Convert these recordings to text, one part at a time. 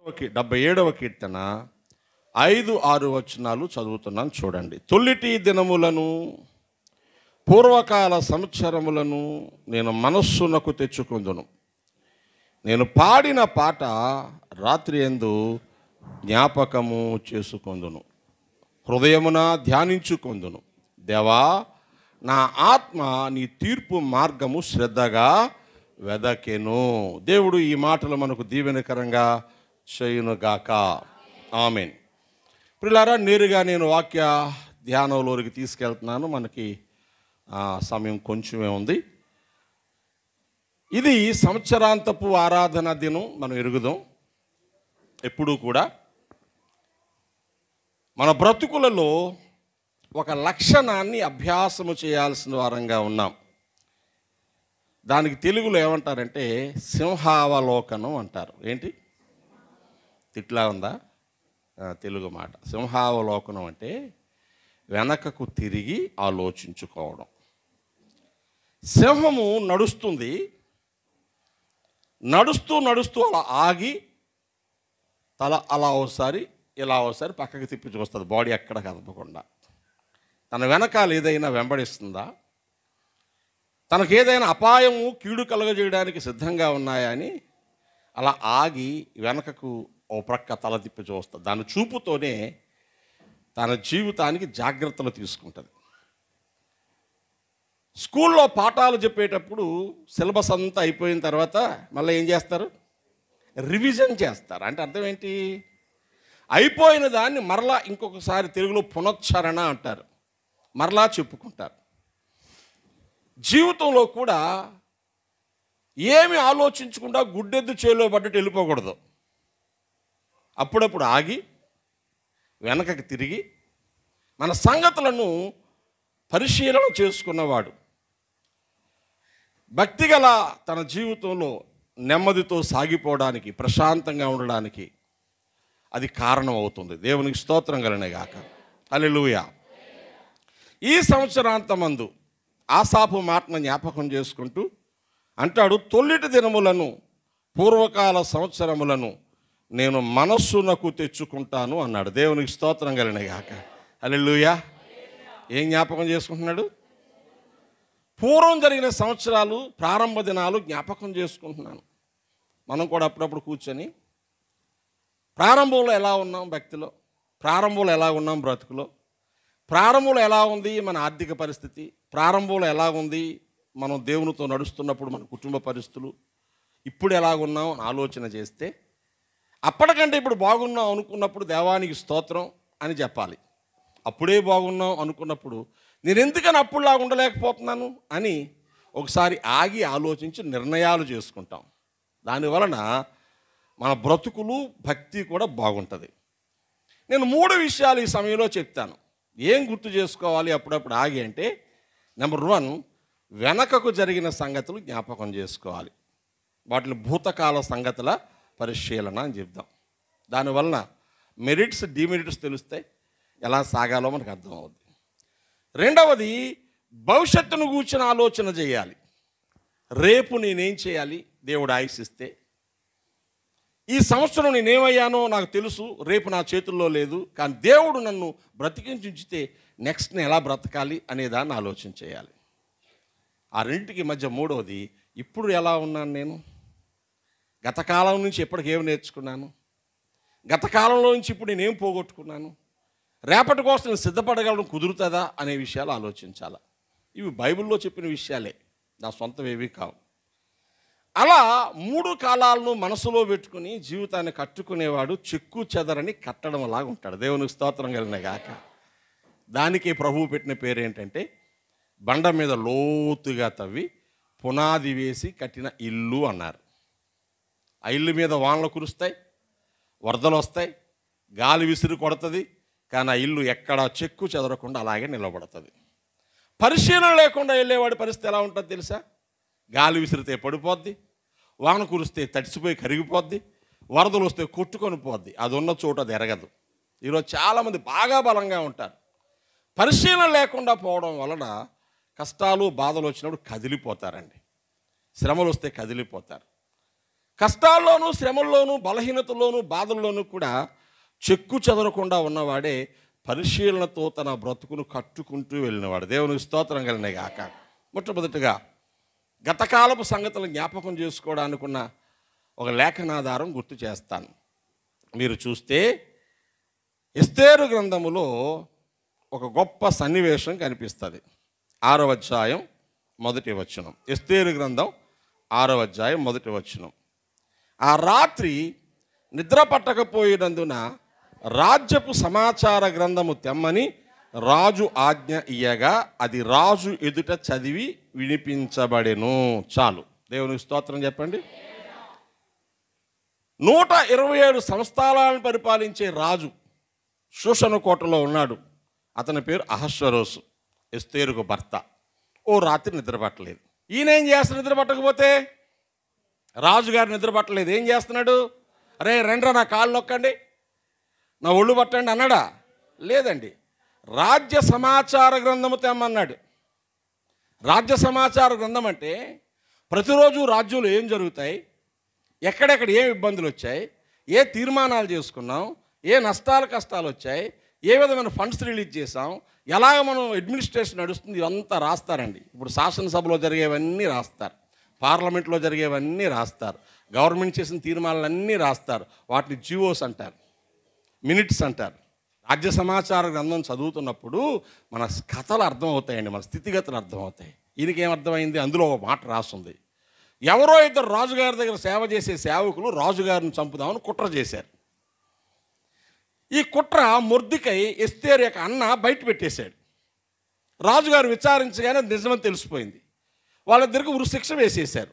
77వ కీర్తన 5-6 వచనాలు చదువుతున్నాను చూడండి. తొలిటి దినములను పూర్వకాల సంవత్సరములను నేను మనస్సునకు తెచ్చుకొందును. నేను పాడిన పాట రాత్రి యందు జ్ఞాపకము చేసుకొందును, హృదయమున ధ్యానించుకొందును. దేవా, నా ఆత్మ నీ తీర్పు మార్గము శ్రద్ధగా వెదకెను. దేవుడు ఈ మాటలు మనకు దీవెనకరంగా చేయునుగాక. ఆమేన్. ప్రియులారా, నేరుగా నేను వాక్య ధ్యానంలోకి తీసుకెళ్తున్నాను. మనకి సమయం కొంచెమే ఉంది. ఇది సంవత్సరాంతపు ఆరాధన దినం. మనం ఎరుగుదాం. ఎప్పుడూ కూడా మన బ్రతుకులలో ఒక లక్షణాన్ని అభ్యాసము చేయాల్సిన వారంగా ఉన్నాం. దానికి తెలుగులో ఏమంటారంటే సింహావలోకనం అంటారు. ఏంటి తిట్లా ఉందా తెలుగు మాట? సింహావలోకనం అంటే వెనకకు తిరిగి ఆలోచించుకోవడం. సింహము నడుస్తుంది, నడుస్తూ నడుస్తూ అలా ఆగి తల అలా ఒకసారి ఇలా ఒకసారి పక్కకి తిప్పి చూస్తుంది, బాడీ ఎక్కడ కదపకుండా. తన వెనకాల ఏదైనా వెంబడిస్తుందా, తనకు ఏదైనా అపాయము కీడు కలుగజేయడానికి సిద్ధంగా ఉన్నాయా అని అలా ఆగి వెనకకు ఓ ప్రక్క తల తిప్పి చూస్తుంది. దాని చూపుతోనే తన జీవితానికి జాగ్రత్తలు తీసుకుంటుంది. స్కూల్లో పాఠాలు చెప్పేటప్పుడు సిలబస్ అంతా అయిపోయిన తర్వాత మళ్ళీ ఏం చేస్తారు? రివిజన్ చేస్తారు. అంటే అర్థం ఏంటి? అయిపోయిన దాన్ని మరలా ఇంకొకసారి తెలుగులో పునశ్చరణ అంటారు, మరలా చెప్పుకుంటారు. జీవితంలో కూడా ఏమి ఆలోచించకుండా గుడ్డెద్దు చేలో పడ్డట్టు వెళ్ళిపోకూడదు. అప్పుడప్పుడు ఆగి వెనకకి తిరిగి మన సంగతులను పరిశీలన చేసుకున్నవాడు భక్తిగల తన జీవితంలో నెమ్మదితో సాగిపోవడానికి, ప్రశాంతంగా ఉండడానికి అది కారణం అవుతుంది. దేవునికి స్తోత్రం కలుగునుగాక. హల్లెలూయా. ఈ సంవత్సరాంతమందు ఆసాపు మాటను జ్ఞాపకం చేసుకుంటూ అంటాడు, తొలిటి దినములను పూర్వకాల సంవత్సరములను నేను మనస్సునకు తెచ్చుకుంటాను అన్నాడు. దేవునికి స్తోత్రం కలుగునుగాక. హల్లెలూయా. ఏం జ్ఞాపకం చేసుకుంటున్నాడు? పూర్వం జరిగిన సంవత్సరాలు, ప్రారంభ దినాలు జ్ఞాపకం చేసుకుంటున్నాను. మనం కూడా అప్పుడప్పుడు కూర్చొని ప్రారంభంలో ఎలా ఉన్నాం భక్తిలో, ప్రారంభంలో ఎలా ఉన్నాం బ్రతుకులో, ప్రారంభంలో ఎలా ఉంది మన ఆర్థిక పరిస్థితి, ప్రారంభంలో ఎలా ఉంది మనం దేవునితో నడుస్తున్నప్పుడు మన కుటుంబ పరిస్థితులు, ఇప్పుడు ఎలాగున్నాం అని ఆలోచన చేస్తే అప్పటికంటే ఇప్పుడు బాగున్నాం అనుకున్నప్పుడు దేవానికి స్తోత్రం అని చెప్పాలి. అప్పుడే బాగున్నాం అనుకున్నప్పుడు నేను ఎందుకని అప్పుడులాగా ఉండలేకపోతున్నాను అని ఒకసారి ఆగి ఆలోచించి నిర్ణయాలు చేసుకుంటాం. దానివలన మన బ్రతుకులు, భక్తి కూడా బాగుంటుంది. నేను 3 విషయాలు ఈ సమయంలో చెప్తాను. ఏం గుర్తు చేసుకోవాలి అప్పుడప్పుడు ఆగి అంటే, నెంబర్ 1, వెనకకు జరిగిన సంగతులు జ్ఞాపకం చేసుకోవాలి. వాటిని భూతకాల సంగతుల పరిశీలన అని చెప్దాం. దానివలన మెరిట్స్, డిమెరిట్స్ తెలుస్తాయి, ఎలా సాగాలో మనకు అర్థం అవుద్ది. రెండవది, భవిష్యత్తును కూర్చొని ఆలోచన చేయాలి. రేపు నేనేం చేయాలి దేవుడు ఆయుషిస్తే? ఈ సంవత్సరం నేనేమయ్యానో నాకు తెలుసు, రేపు నా చేతుల్లో లేదు, కానీ దేవుడు నన్ను బ్రతికించి ఉంచితే నెక్స్ట్ నేను ఎలా బ్రతకాలి అనేదాన్ని ఆలోచన చేయాలి. ఆ రెండింటికి మధ్య మూడవది, ఇప్పుడు ఎలా ఉన్నాను నేను, గత కాలం నుంచి ఎప్పటికేమి నేర్చుకున్నాను, గత కాలంలో నుంచి ఇప్పుడు నేనేం పోగొట్టుకున్నాను, రేపటి కోసం నేను సిద్ధపడగలను, కుదురుతుందా అనే విషయాలు ఆలోచించాలి. ఇవి బైబిల్లో చెప్పిన విషయాలే, నా సొంతమేవి కావు. అలా 3 కాలాలను మనసులో పెట్టుకుని జీవితాన్ని కట్టుకునేవాడు చెక్కు చెదరని కట్టడం లాగా ఉంటాడు. దేవునికి స్తోత్రం కలుగునుగాక. దానికి ప్రభువు పెట్టిన పేరు ఏంటంటే బండ మీద లోతుగా తవ్వి పునాది వేసి కట్టిన ఇల్లు అన్నారు. ఆ ఇల్లు మీద వానలు కురుస్తాయి, వరదలు వస్తాయి, గాలి విసిరి కొడుతుంది, కానీ ఆ ఇల్లు ఎక్కడా చెక్కు చెదరకుండా అలాగే నిలబడుతుంది. పరిశీలన లేకుండా వెళ్ళేవాడి పరిస్థితి ఎలా ఉంటుంది తెలుసా? గాలి విసిరితే పడిపోద్ది, వాన కురిస్తే తడిసిపోయి కరిగిపోద్ది, వరదలు వస్తే కొట్టుకొని పోద్ది, అది ఉన్న చోట అది ఎరగదు. ఈరోజు చాలామంది బాగా బలంగా ఉంటారు. పరిశీలన లేకుండా పోవడం వలన కష్టాలు, బాధలు వచ్చినప్పుడు కదిలిపోతారండి. శ్రమలు వస్తే కదిలిపోతారు. కష్టాల్లోనూ, శ్రమల్లోనూ, బలహీనతల్లోనూ, బాధల్లోనూ కూడా చెక్కు చెదరకుండా ఉన్నవాడే పరిశీలనతో తన బ్రతుకును కట్టుకుంటూ వెళ్ళినవాడు. దేవునికి స్తోత్రం కలిగిన గాక. మొట్టమొదటిగా గతకాలపు సంగతులను జ్ఞాపకం చేసుకోవడానికి ఉన్న ఒక లేఖనాధారం గుర్తు చేస్తాను. మీరు చూస్తే ఎస్తేరు గ్రంథములో ఒక గొప్ప సన్నివేశం కనిపిస్తుంది. 6వ అధ్యాయం 1వ వచనం. ఎస్తేరు గ్రంథం 6వ అధ్యాయం 1వ వచనం. ఆ రాత్రి నిద్ర పట్టకపోయినందున రాజ్యపు సమాచార గ్రంథము తెమ్మని రాజు ఆజ్ఞ ఇయ్యగా అది రాజు ఎదుట చదివి వినిపించబడెను. చాలు. దేవునికి స్తోత్రం చెప్పండి. 127 సంస్థానాలను పరిపాలించే రాజు షూషను కోటలో ఉన్నాడు. అతని పేరు అహష్వరోసు, ఎస్తేరుకు భర్త. ఓ రాత్రి నిద్ర పట్టలేదు. ఈయన ఏం చేస్తాడు? నిద్ర పట్టకపోతే రాజుగారు నిద్ర పట్టలేదు. ఏం చేస్తున్నాడు? అరే రండ్రా నా కాళ్ళు నొక్కండి, నా ఒళ్ళు పట్టండి అన్నాడా? లేదండి. రాజ్య సమాచార గ్రంథము తెమ్మన్నాడు. రాజ్య సమాచార గ్రంథం అంటే ప్రతిరోజు రాజ్యంలో ఏం జరుగుతాయి, ఎక్కడెక్కడ ఏం ఇబ్బందులు వచ్చాయి, ఏ తీర్మానాలు చేసుకున్నాం, ఏ నష్టాలు కష్టాలు వచ్చాయి, ఏ విధమైన ఫండ్స్ రిలీజ్ చేసాం, ఎలాగ మనం అడ్మినిస్ట్రేషన్ నడుస్తుంది, ఇదంతా రాస్తారండి. ఇప్పుడు శాసనసభలో జరిగేవన్నీ రాస్తారు, పార్లమెంట్లో జరిగేవన్నీ రాస్తారు, గవర్నమెంట్ చేసిన తీర్మానాలన్నీ రాస్తారు. వాటిని జీవోస్ అంటారు, మినిట్స్ అంటారు. రాజ్య సమాచార గ్రంథం చదువుతున్నప్పుడు మన కథలు అర్థమవుతాయండి, మన స్థితిగతులు అర్థమవుతాయి. ఈయనకేం అర్థమైంది? అందులో ఒక మాట రాస్తుంది. ఎవరో ఇద్దరు రాజుగారి దగ్గర సేవ చేసే సేవకులు రాజుగారిని చంపుదామని కుట్ర చేశారు. ఈ కుట్ర మొర్దెకై ఎస్తేరు యొక్క అన్న బయట పెట్టేశాడు. రాజుగారు విచారించగానే నిజమని తెలిసిపోయింది. వాళ్ళిద్దరికి ఉరిశిక్ష వేసేశారు.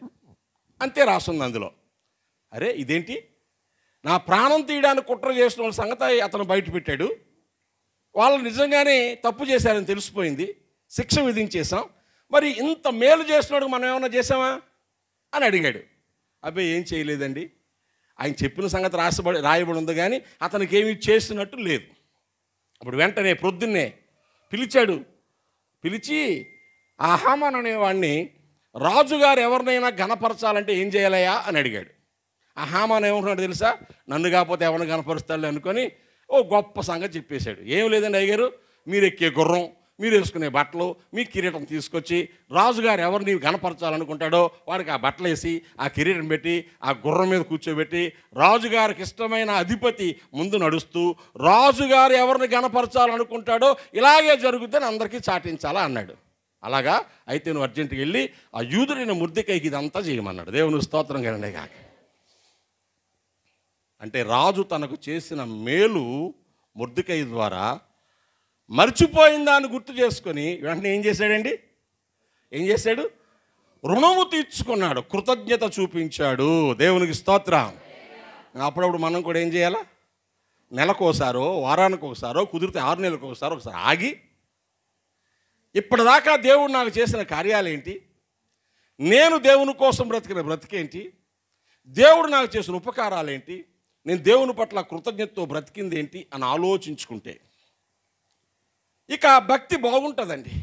అంతే రాస్తుంది అందులో. అరే ఇదేంటి, నా ప్రాణం తీయడానికి కుట్ర చేసిన వాళ్ళ సంగతి అతను బయట పెట్టాడు, వాళ్ళు నిజంగానే తప్పు చేశారని తెలిసిపోయింది, శిక్ష విధించేశాం, మరి ఇంత మేలు చేసినోడికి మనం ఏమైనా చేసామా అని అడిగాడు. అబ్బాయి ఏం చేయలేదండి, ఆయన చెప్పిన సంగతి రాయబడి ఉంది, కానీ అతనికి ఏమీ చేసినట్టు లేదు. అప్పుడు వెంటనే ప్రొద్దున్నే పిలిచాడు. పిలిచి ఆ హామాన్ అనేవాడిని రాజుగారు ఎవరినైనా ఘనపరచాలంటే ఏం చేయాలయా అని అడిగాడు. ఆ హామాన్ ఏమంటున్నాడు తెలుసా? నన్ను కాకపోతే ఎవరిని ఘనపరుస్తాడు అనుకొని ఓ గొప్ప సంగతి చెప్పేశాడు. ఏం లేదండి అయ్యగారు, మీరు ఎక్కే గుర్రం, మీరు వేసుకునే బట్టలు, మీ కిరీటం తీసుకొచ్చి రాజుగారు ఎవరిని గణపరచాలనుకుంటాడో వాడికి ఆ బట్టలు వేసి ఆ కిరీటం పెట్టి ఆ గుర్రం మీద కూర్చోబెట్టి రాజుగారికి ఇష్టమైన అధిపతి ముందు నడుస్తూ రాజుగారు ఎవరిని గణపరచాలనుకుంటాడో ఇలాగే జరుగుతుందని అందరికీ చాటించాలా అన్నాడు. అలాగా అయితే నువ్వు అర్జెంటుకి వెళ్ళి ఆ యూదుడైన మొర్దెకైకి ఇదంతా చేయమన్నాడు. దేవుని స్తోత్రం కనండి కాక. అంటే రాజు తనకు చేసిన మేలు మొర్దెకై ద్వారా మర్చిపోయిన దాన్ని గుర్తు చేసుకొని వెంటనే ఏం చేశాడండి? ఏం చేశాడు? రుణము తీర్చుకున్నాడు, కృతజ్ఞత చూపించాడు. దేవునికి స్తోత్రం. అప్పుడప్పుడు మనం కూడా ఏం చేయాలా? నెలకోసారో, వారానికి ఒకసారో, కుదిరితే 6 నెలలకు ఒకసారి ఆగి ఇప్పటిదాకా దేవుడు నాకు చేసిన కార్యాలేంటి, నేను దేవుని కోసం బ్రతికిన బ్రతికేంటి, దేవుడు నాకు చేసిన ఉపకారాలేంటి, నేను దేవుని పట్ల కృతజ్ఞతతో బ్రతికింది ఏంటి అని ఆలోచించుకుంటే ఇక భక్తి బాగుంటుందండి.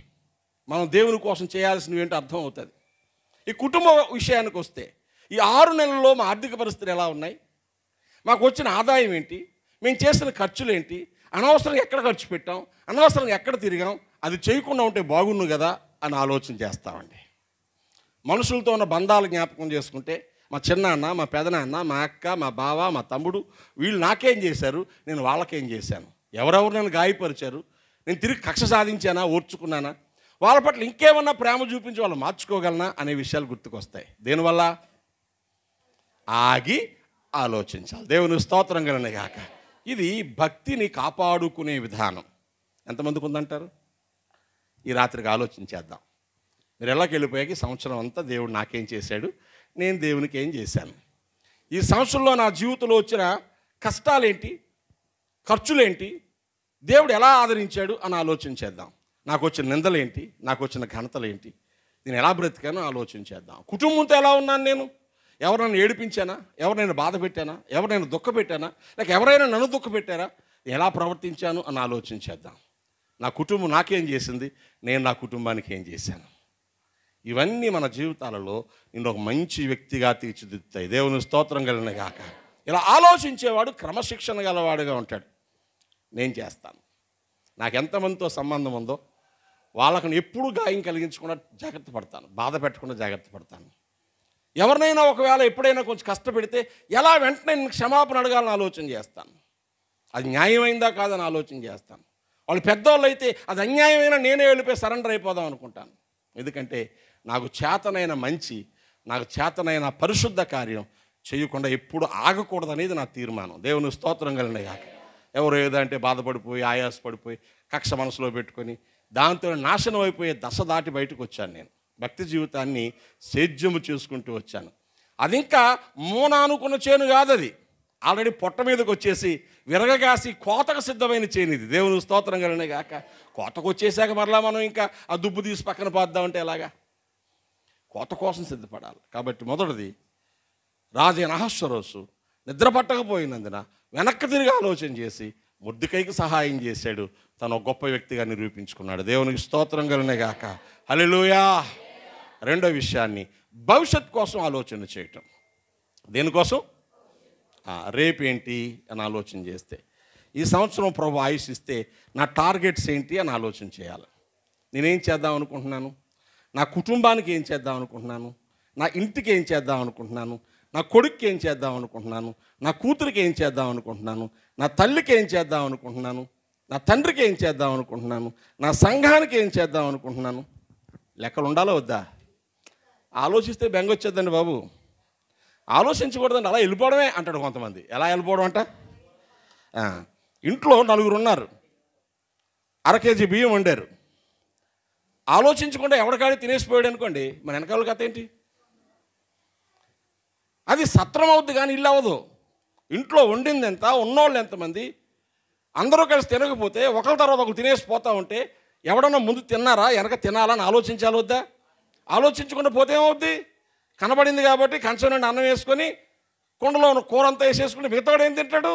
మనం దేవుని కోసం చేయాల్సినవి ఏంటో అర్థం అవుతుంది. ఈ కుటుంబ విషయానికి వస్తే ఈ 6 నెలల్లో మా ఆర్థిక పరిస్థితులు ఎలా ఉన్నాయి, మాకు వచ్చిన ఆదాయం ఏంటి, మేము చేసిన ఖర్చులు ఏంటి, అనవసరంగా ఎక్కడ ఖర్చు పెట్టాం, అనవసరంగా ఎక్కడ తిరిగాం, అది చేయకుండా ఉంటే బాగుండు కదా అని ఆలోచన చేస్తామండి. మనుషులతో ఉన్న బంధాలు జ్ఞాపకం చేసుకుంటే మా చిన్నాన్న, మా పెదనాన్న, మా అక్క, మా బావ, మా తమ్ముడు, వీళ్ళు నాకేం చేశారు, నేను వాళ్ళకేం చేశాను, ఎవరెవరు నన్ను గాయపరిచారు, నేను తిరిగి కక్ష సాధించానా, ఓర్చుకున్నానా, వాళ్ళ పట్ల ఇంకేమన్నా ప్రేమ చూపించి వాళ్ళు మార్చుకోగలనా అనే విషయాలు గుర్తుకొస్తాయి. దేనివల్ల? ఆగి ఆలోచించాలి. దేవుని స్తోత్రం కలనే కాక. ఇది భక్తిని కాపాడుకునే విధానం. ఎంతమందికి ఉందంటారు? ఈ రాత్రికి ఆలోచించేద్దాం. మీరు ఎలాకి వెళ్ళిపోయాక సంవత్సరం అంతా దేవుడు నాకేం చేశాడు, నేను దేవునికి ఏం చేశాను, ఈ సంవత్సరంలో నా జీవితంలో వచ్చిన కష్టాలేంటి, ఖర్చులేంటి, దేవుడు ఎలా ఆదరించాడు అని ఆలోచించేద్దాం. నాకు వచ్చిన నిందలేంటి, నాకు వచ్చిన ఘనతలేంటి, నేను ఎలా బ్రతికానో ఆలోచించేద్దాం. కుటుంబంతో ఎలా ఉన్నాను, నేను ఎవరైనా ఏడిపించానా, ఎవరైనా బాధ పెట్టానా, ఎవరైనా దుఃఖ పెట్టానా, లేక ఎవరైనా నన్ను దుఃఖ పెట్టారా, ఎలా ప్రవర్తించాను అని ఆలోచించేద్దాం. నా కుటుంబం నాకేం చేసింది, నేను నా కుటుంబానికి ఏం చేశాను. ఇవన్నీ మన జీవితాలలో నిన్ను ఒక మంచి వ్యక్తిగా తీర్చిదిద్దుతాయి. దేవుని స్తోత్రం కలిగిన గాక. ఇలా ఆలోచించేవాడు క్రమశిక్షణ గలవాడుగా ఉంటాడు. నేను చేస్తాను, నాకు ఎంతమందితో సంబంధం ఉందో వాళ్ళకు ఎప్పుడు గాయం కలిగించకుండా జాగ్రత్త పడతాను, బాధ పెట్టకుండా జాగ్రత్త పడతాను. ఎవరినైనా ఒకవేళ ఎప్పుడైనా కొంచెం కష్టపెడితే ఎలా వెంటనే నేను క్షమాపణ అడగాలని ఆలోచన చేస్తాను. అది న్యాయమైందా కాదని ఆలోచన చేస్తాను. వాళ్ళు పెద్దవాళ్ళు అయితే అది అన్యాయమైనా నేనే వెళ్ళిపోయి సరెండర్ అయిపోదాం అనుకుంటాను. ఎందుకంటే నాకు చేతనైన మంచి, నాకు చేతనైన పరిశుద్ధ కార్యం చేయకుండా ఎప్పుడు ఆగకూడదు అనేది నా తీర్మానం. దేవుని స్తోత్రం కలిగిన గాక. ఎవరు ఏదంటే బాధపడిపోయి ఆయాసపడిపోయి కక్ష మనసులో పెట్టుకొని దాంతో నాశనం అయిపోయే దశ దాటి బయటకు వచ్చాను. నేను భక్తి జీవితాన్ని సేద్యము చేసుకుంటూ వచ్చాను. అది ఇంకా మూన అనుకున్న చేను కాదు, అది ఆల్రెడీ పొట్ట మీదకి వచ్చేసి విరగగాసి కోతకు సిద్ధమైన చేను ఇది. దేవుని స్తోత్రం కలిగిన గాక. కోతకు వచ్చేసాక మరలా మనం ఇంకా ఆ దుబ్బు తీసి పక్కన పాద్దామంటే ఎలాగా? కోత కోసం సిద్ధపడాలి. కాబట్టి మొదటిది, రాజైన అహష్వేరోషు నిద్ర పట్టకపోయినందున వెనక్కి తిరిగి ఆలోచన చేసి మొర్దెకైకి సహాయం చేశాడు. తను ఒక గొప్ప వ్యక్తిగా నిరూపించుకున్నాడు. దేవునికి స్తోత్రం కలిగిన గాక. హల్లెలూయా. రెండో విషయాన్ని, భవిష్యత్ కోసం ఆలోచన చేయటం. దేనికోసం? రేపేంటి అని ఆలోచన చేస్తే, ఈ సంవత్సరం ప్రభు ఆయుష్ ఇస్తే నా టార్గెట్స్ ఏంటి అని ఆలోచన చేయాలి. నేనేం చేద్దాం అనుకుంటున్నాను, నా కుటుంబానికి ఏం చేద్దాం అనుకుంటున్నాను, నా ఇంటికి ఏం చేద్దాం అనుకుంటున్నాను, నా కొడుక్కి ఏం చేద్దాం అనుకుంటున్నాను, నా కూతురికి ఏం చేద్దాం అనుకుంటున్నాను, నా తల్లికి ఏం చేద్దాం అనుకుంటున్నాను, నా తండ్రికి ఏం చేద్దాం అనుకుంటున్నాను, నా సంఘానికి ఏం చేద్దాం అనుకుంటున్నాను. లెక్కలు ఉండాలో వద్దా? ఆలోచిస్తే బెంగ వచ్చేద్దండి బాబు. ఆలోచించకూడదండి, అలా వెళ్ళిపోవడమే అంటాడు కొంతమంది. ఎలా వెళ్ళిపోవడం అంట? ఇంట్లో నలుగురు ఉన్నారు, 1/2 కేజీ బియ్యం వండారు. ఆలోచించకుండా ఎవరికాడి తినేసిపోయాడు అనుకోండి, మన వెనకాల కథ ఏంటి? అది సత్రం అవుద్ది కానీ ఇల్లు అవ్వదు. ఇంట్లో వండింది ఎంత, ఉన్నోళ్ళు ఎంతమంది, అందరూ కలిసి తినకపోతే ఒకరి తర్వాత ఒకరు తినేసిపోతూ ఉంటే ఎవడన్నా ముందు తిన్నారా వెనక తినాలని ఆలోచించాలి వద్దా? ఆలోచించకుండా పోతే ఏమవుద్ది? కనబడింది కాబట్టి కంచం నుండి అన్నం వేసుకొని కుండలో ఉన్న కూర అంతా వేసేసుకుని మిగతాడు ఏం తింటాడు?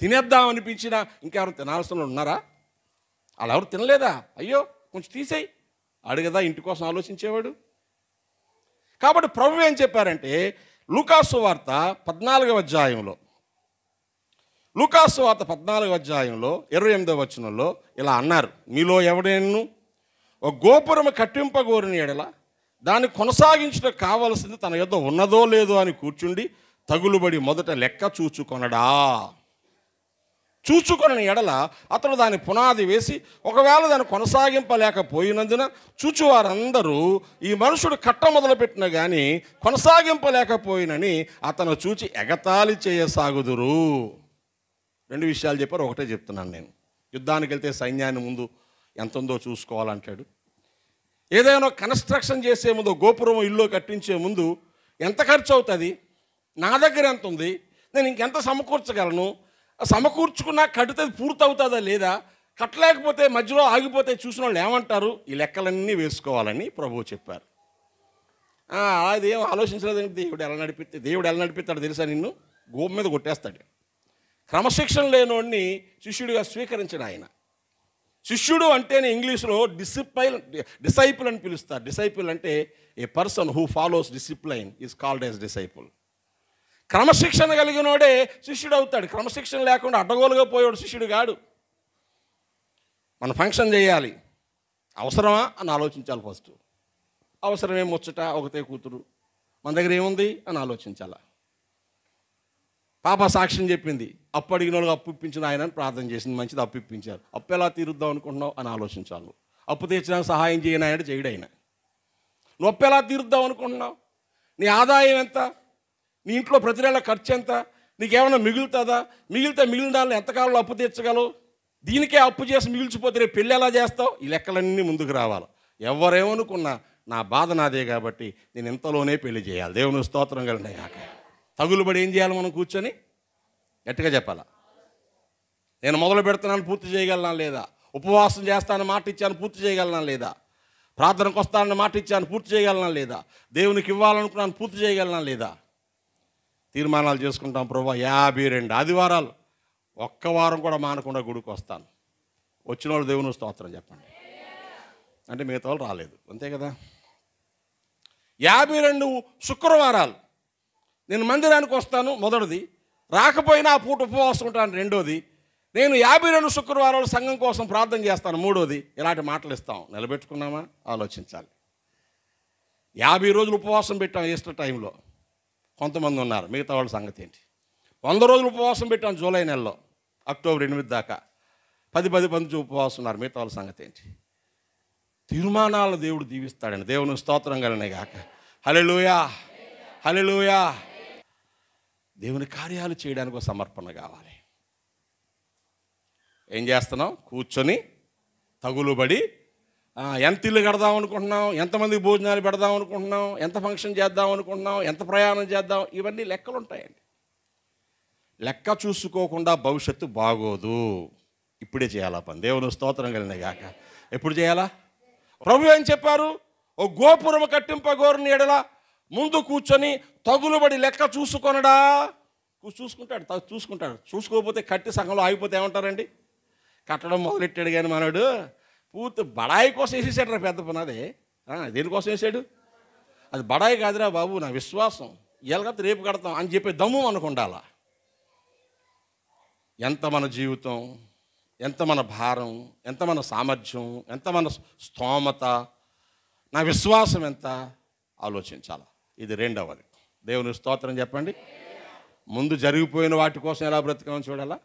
తినేద్దాం అనిపించినా ఇంకెవరు తినాల్సిన ఉన్నారా? అలా ఎవరు తినలేదా? అయ్యో కొంచెం తీసేయి ఆడు కదా ఇంటి కోసం ఆలోచించేవాడు. కాబట్టి ప్రభు ఏం చెప్పారంటే, లూకాసు వార్త 14వ అధ్యాయంలో, లూకాసు వార్త 14వ అధ్యాయంలో 28వ వచనంలో ఇలా అన్నారు, మీలో ఎవడేను ఒక గోపురము కట్టింపగోరిన ఎడల దాన్ని కొనసాగించడం కావలసింది తన యొద్ద ఉన్నదో లేదో అని కూర్చుండి తగులుబడి మొదట లెక్క చూచుకొనడా. చూచుకొనని ఎడల అతడు దాని పునాది వేసి ఒకవేళ దాన్ని కొనసాగింపలేకపోయినందున చూచువారందరూ ఈ మనుషుడు కట్ట మొదలుపెట్టిన కానీ కొనసాగింపలేకపోయినని అతను చూచి ఎగతాళి చేయసాగుదురు. 2 విషయాలు చెప్పారు, ఒకటే చెప్తున్నాను నేను. యుద్ధానికి వెళ్తే సైన్యాన్ని ముందు ఎంత ఉందో చూసుకోవాలంటాడు. ఏదైనా కన్స్ట్రక్షన్ చేసే ముందు, గోపురం ఇల్లు కట్టించే ముందు ఎంత ఖర్చు అవుతుంది, నా దగ్గర ఎంత ఉంది, నేను ఇంకెంత సమకూర్చగలను, సమకూర్చుకున్నా కడితే పూర్తవుతుందా లేదా, కట్టలేకపోతే మధ్యలో ఆగిపోతే చూసిన వాళ్ళు ఏమంటారు, ఈ లెక్కలన్నీ వేసుకోవాలని ప్రభువు చెప్పారు. అదేం ఆలోచించలేదండి. దేవుడు ఎలా నడిపిస్తాడు తెలుసా? నిన్ను గోపు మీద కొట్టేస్తాడు. క్రమశిక్షణ లేనోడిని శిష్యుడిగా స్వీకరించిన ఆయన. శిష్యుడు అంటేనే ఇంగ్లీష్లో డిసైపుల్ అని పిలుస్తారు. డిసైపుల్ అంటే a person who follows discipline is called as disciple. క్రమశిక్షణ కలిగినోడే శిష్యుడు అవుతాడు. క్రమశిక్షణ లేకుండా అడ్డగోలుగా పోయాడు శిష్యుడు కాడు. మన ఫంక్షన్ చేయాలి, అవసరమా అని ఆలోచించాలి ఫస్ట్. అవసరమే ముచ్చట, ఒకతే కూతురు, మన దగ్గర ఏముంది అని ఆలోచించాల. పాప సాక్ష్యం చెప్పింది, అప్పు అడిగిన వాళ్ళకి అప్పు ఇప్పించిన ఆయన అని ప్రార్థన చేసింది, మంచిది అప్పు ఇప్పించారు. అప్పు ఎలా తీరుద్దాం అనుకుంటున్నావు అని ఆలోచించాలి. అప్పు తీర్చడానికి సహాయం చేయని ఆయన చేయడు ఆయన. నువ్వు అప్పు ఎలా తీరుద్దాం అనుకుంటున్నావు, నీ ఆదాయం ఎంత, నీ ఇంట్లో ప్రతి నెల ఖర్చు ఎంత, నీకేమైనా మిగులుతుందా, మిగిలితే మిగిలిన దాన్ని ఎంతకాలంలో అప్పు తీర్చగలవు, దీనికే అప్పు చేసి మిగిల్చిపోతే రేపు పెళ్ళి ఎలా చేస్తావు, ఈ లెక్కలన్నీ ముందుకు రావాలి. ఎవరేమనుకున్నా నా బాధ నాదే కాబట్టి నేను ఇంతలోనే పెళ్లి చేయాలి. దేవుని స్తోత్రం కలిగిన కాక. తగులుబడి ఏం చేయాలి మనం? కూర్చొని గట్టిగా చెప్పాలా, నేను మొదలు పెడుతున్నాను పూర్తి చేయగలనా లేదా, ఉపవాసం చేస్తానని మాట ఇచ్చాను పూర్తి చేయగలనా లేదా, ప్రార్థనకు వస్తానని మాట ఇచ్చాను పూర్తి చేయగలనా లేదా, దేవునికి ఇవ్వాలనుకున్నాను పూర్తి చేయగలనా లేదా. తీర్మానాలు చేసుకుంటాం. ప్రభు 52 ఆదివారాలు ఒక్క వారం కూడా మానకుండా గుడికి వస్తాను. వచ్చిన వాళ్ళు దేవుని స్తోత్రం చెప్పండి అంటే మిగతా వాళ్ళు రాలేదు, అంతే కదా. 52 శుక్రవారాలు నేను మందిరానికి వస్తాను మొదటిది, రాకపోయినా ఆ పూట ఉపవాసం ఉంటాను రెండోది, నేను 52 శుక్రవారాలు సంఘం కోసం ప్రార్థన చేస్తాను మూడోది. ఇలాంటి మాటలు ఇస్తాం. నిలబెట్టుకున్నామా? ఆలోచించాలి. 50 రోజులు ఉపవాసం పెట్టాం ఈస్టర్ టైంలో, కొంతమంది ఉన్నారు. మిగతా వాళ్ళ సంగతి ఏంటి? 100 రోజులు ఉపవాసం పెట్టాం జూలై నెలలో, అక్టోబర్ 8 దాకా 10 మంది ఉపవాసం ఉన్నారు. మిగతా వాళ్ళ సంగతి ఏంటి? తీర్మానాలను దేవుడు దీవిస్తాడండి. దేవుని స్తోత్రం కలనే గాక. హల్లెలూయా, హల్లెలూయా. దేవుని కార్యాలు చేయడానికి ఒక సమర్పణ కావాలి. ఏం చేస్తున్నాం? కూర్చొని తగులుబడి ఎంత ఇల్లు కడదాం అనుకుంటున్నాం, ఎంతమందికి భోజనాలు పెడదాం అనుకుంటున్నాం, ఎంత ఫంక్షన్ చేద్దాం అనుకుంటున్నాం, ఎంత ప్రయాణం చేద్దాం, ఇవన్నీ లెక్కలు ఉంటాయండి. లెక్క చూసుకోకుండా భవిష్యత్తు బాగోదు. ఇప్పుడే చేయాలా పని. దేవుని స్తోత్రం కలిగిన గాక. ఎప్పుడు చేయాలా? ప్రభు ఏం చెప్పారు? ఓ గోపురము కట్టింపగోరుని ఎడల ముందు కూర్చొని తగులుబడి లెక్క చూసుకొనడా. చూసుకుంటాడు. చూసుకోకపోతే కట్టి సగంలో ఆగిపోతే ఏమంటారండి? కట్టడం మొదలెట్టాడు కానీ మనడు పూర్తి బడాయి కోసం వేసేసాడు రా పెద్ద పని. అదే దేనికోసం వేసాడు? అది బడాయి కాదురా బాబు, నా విశ్వాసం. ఎలాగైతే రేపు కడతాం అని చెప్పే దమ్ము మనకు ఉండాలా. ఎంత మన జీవితం, ఎంత మన భారం, ఎంత మన సామర్థ్యం, ఎంత మన స్తోమత, నా విశ్వాసం ఎంత ఆలోచించాలి. ఇది రెండవది. దేవుని స్తోత్రం చెప్పండి. ముందు జరిగిపోయిన వాటి కోసం ఎలా బ్రతకమని చూడాలా.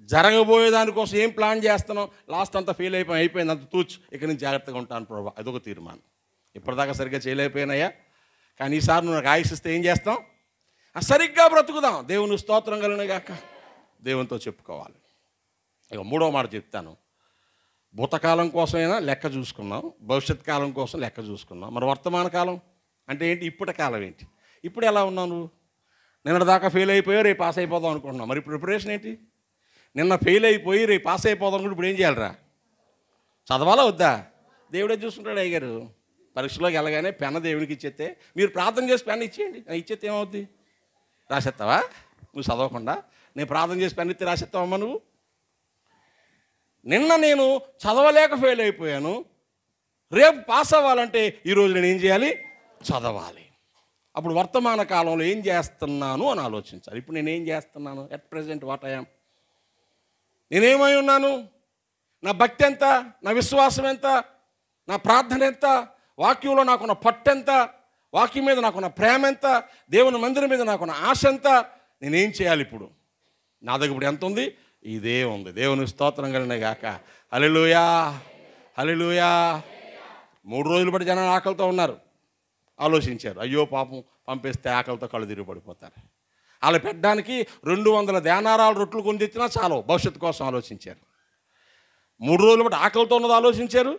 జరగబోయే దానికోసం ఏం ప్లాన్ చేస్తున్నాం? లాస్ట్ అంతా ఫెయిల్ అయిపోయింది, అంత తూచు, ఇక్కడి నుంచి జాగ్రత్తగా ఉంటాను ప్రభు. అదొక తీర్మానం. ఇప్పటిదాకా సరిగ్గా చేయలేకపోయినాయా, కానీ ఈసారి నువ్వు నాకు ఆయుషిస్తే ఏం చేస్తాం? సరిగ్గా బ్రతుకుదాం. దేవుని స్తోత్రం కలిగినగాక. దేవునితో చెప్పుకోవాలి. ఇక మూడో మాట చెప్తాను. భూతకాలం కోసమైనా లెక్క చూసుకున్నాం, భవిష్యత్ కాలం కోసం లెక్క చూసుకున్నాం. మరి వర్తమాన కాలం అంటే ఏంటి? ఇప్పటి కాలం ఏంటి? ఇప్పుడు ఎలా ఉన్నావు నువ్వు? నిన్నటిదాకా ఫెయిల్ అయిపోయావు, రేపు పాస్ అయిపోదాం అనుకుంటున్నావు. మరి ప్రిపరేషన్ ఏంటి? నిన్న ఫెయిల్ అయిపోయి రేపు పాస్ అయిపోదాం అనుకుంటే ఇప్పుడు ఏం చేయాలరా? చదవాలా వద్దా? దేవుడే చూసుకుంటాడు. అయ్యారు పరీక్షలోకి వెళ్ళగానే పెన్న దేవునికి ఇచ్చేస్తే, మీరు ప్రార్థన చేసి పెన్న ఇచ్చేయండి, ఇచ్చేస్తే ఏమవుద్ది? రాసేస్తావా? నువ్వు చదవకుండా నేను ప్రార్థన చేసి పెన్న ఇస్తే రాసేస్తావమ్మా నువ్వు? నిన్న నేను చదవలేక ఫెయిల్ అయిపోయాను, రేపు పాస్ అవ్వాలంటే ఈరోజు నేను ఏం చేయాలి? చదవాలి. అప్పుడు వర్తమాన కాలంలో ఏం చేస్తున్నాను అని ఆలోచించాలి. ఇప్పుడు నేనేం చేస్తున్నాను? At present what I am. నేనేమై ఉన్నాను? నా భక్తి ఎంత? నా విశ్వాసం ఎంత? నా ప్రార్థన ఎంత? వాక్యంలో నాకున్న పట్టు ఎంత? వాక్యం మీద నాకున్న ప్రేమ ఎంత? దేవుని మందిరం మీద నాకున్న ఆశ ఎంత? నేనేం చేయాలి ఇప్పుడు? నా దగ్గర ఇప్పుడు ఎంత ఉంది? ఇదే ఉంది. దేవుని స్తోత్రం కలిగిన గాక. హల్లెలూయా, హల్లెలూయా. 3 రోజులు బట్టి జనాలు ఆకలితో ఉన్నారు. ఆలోచించారు, అయ్యో పాపం పంపేస్తే ఆకలితో కళ్ళు తిరిగి పడిపోతారు. అలా పెట్టడానికి 200 దేనారాల రొట్టెలు కొని తెచ్చినా చాలు. భవిష్యత్తు కోసం ఆలోచించారు. 3 రోజులు బట్టి ఆకలితో ఉన్నది ఆలోచించారు.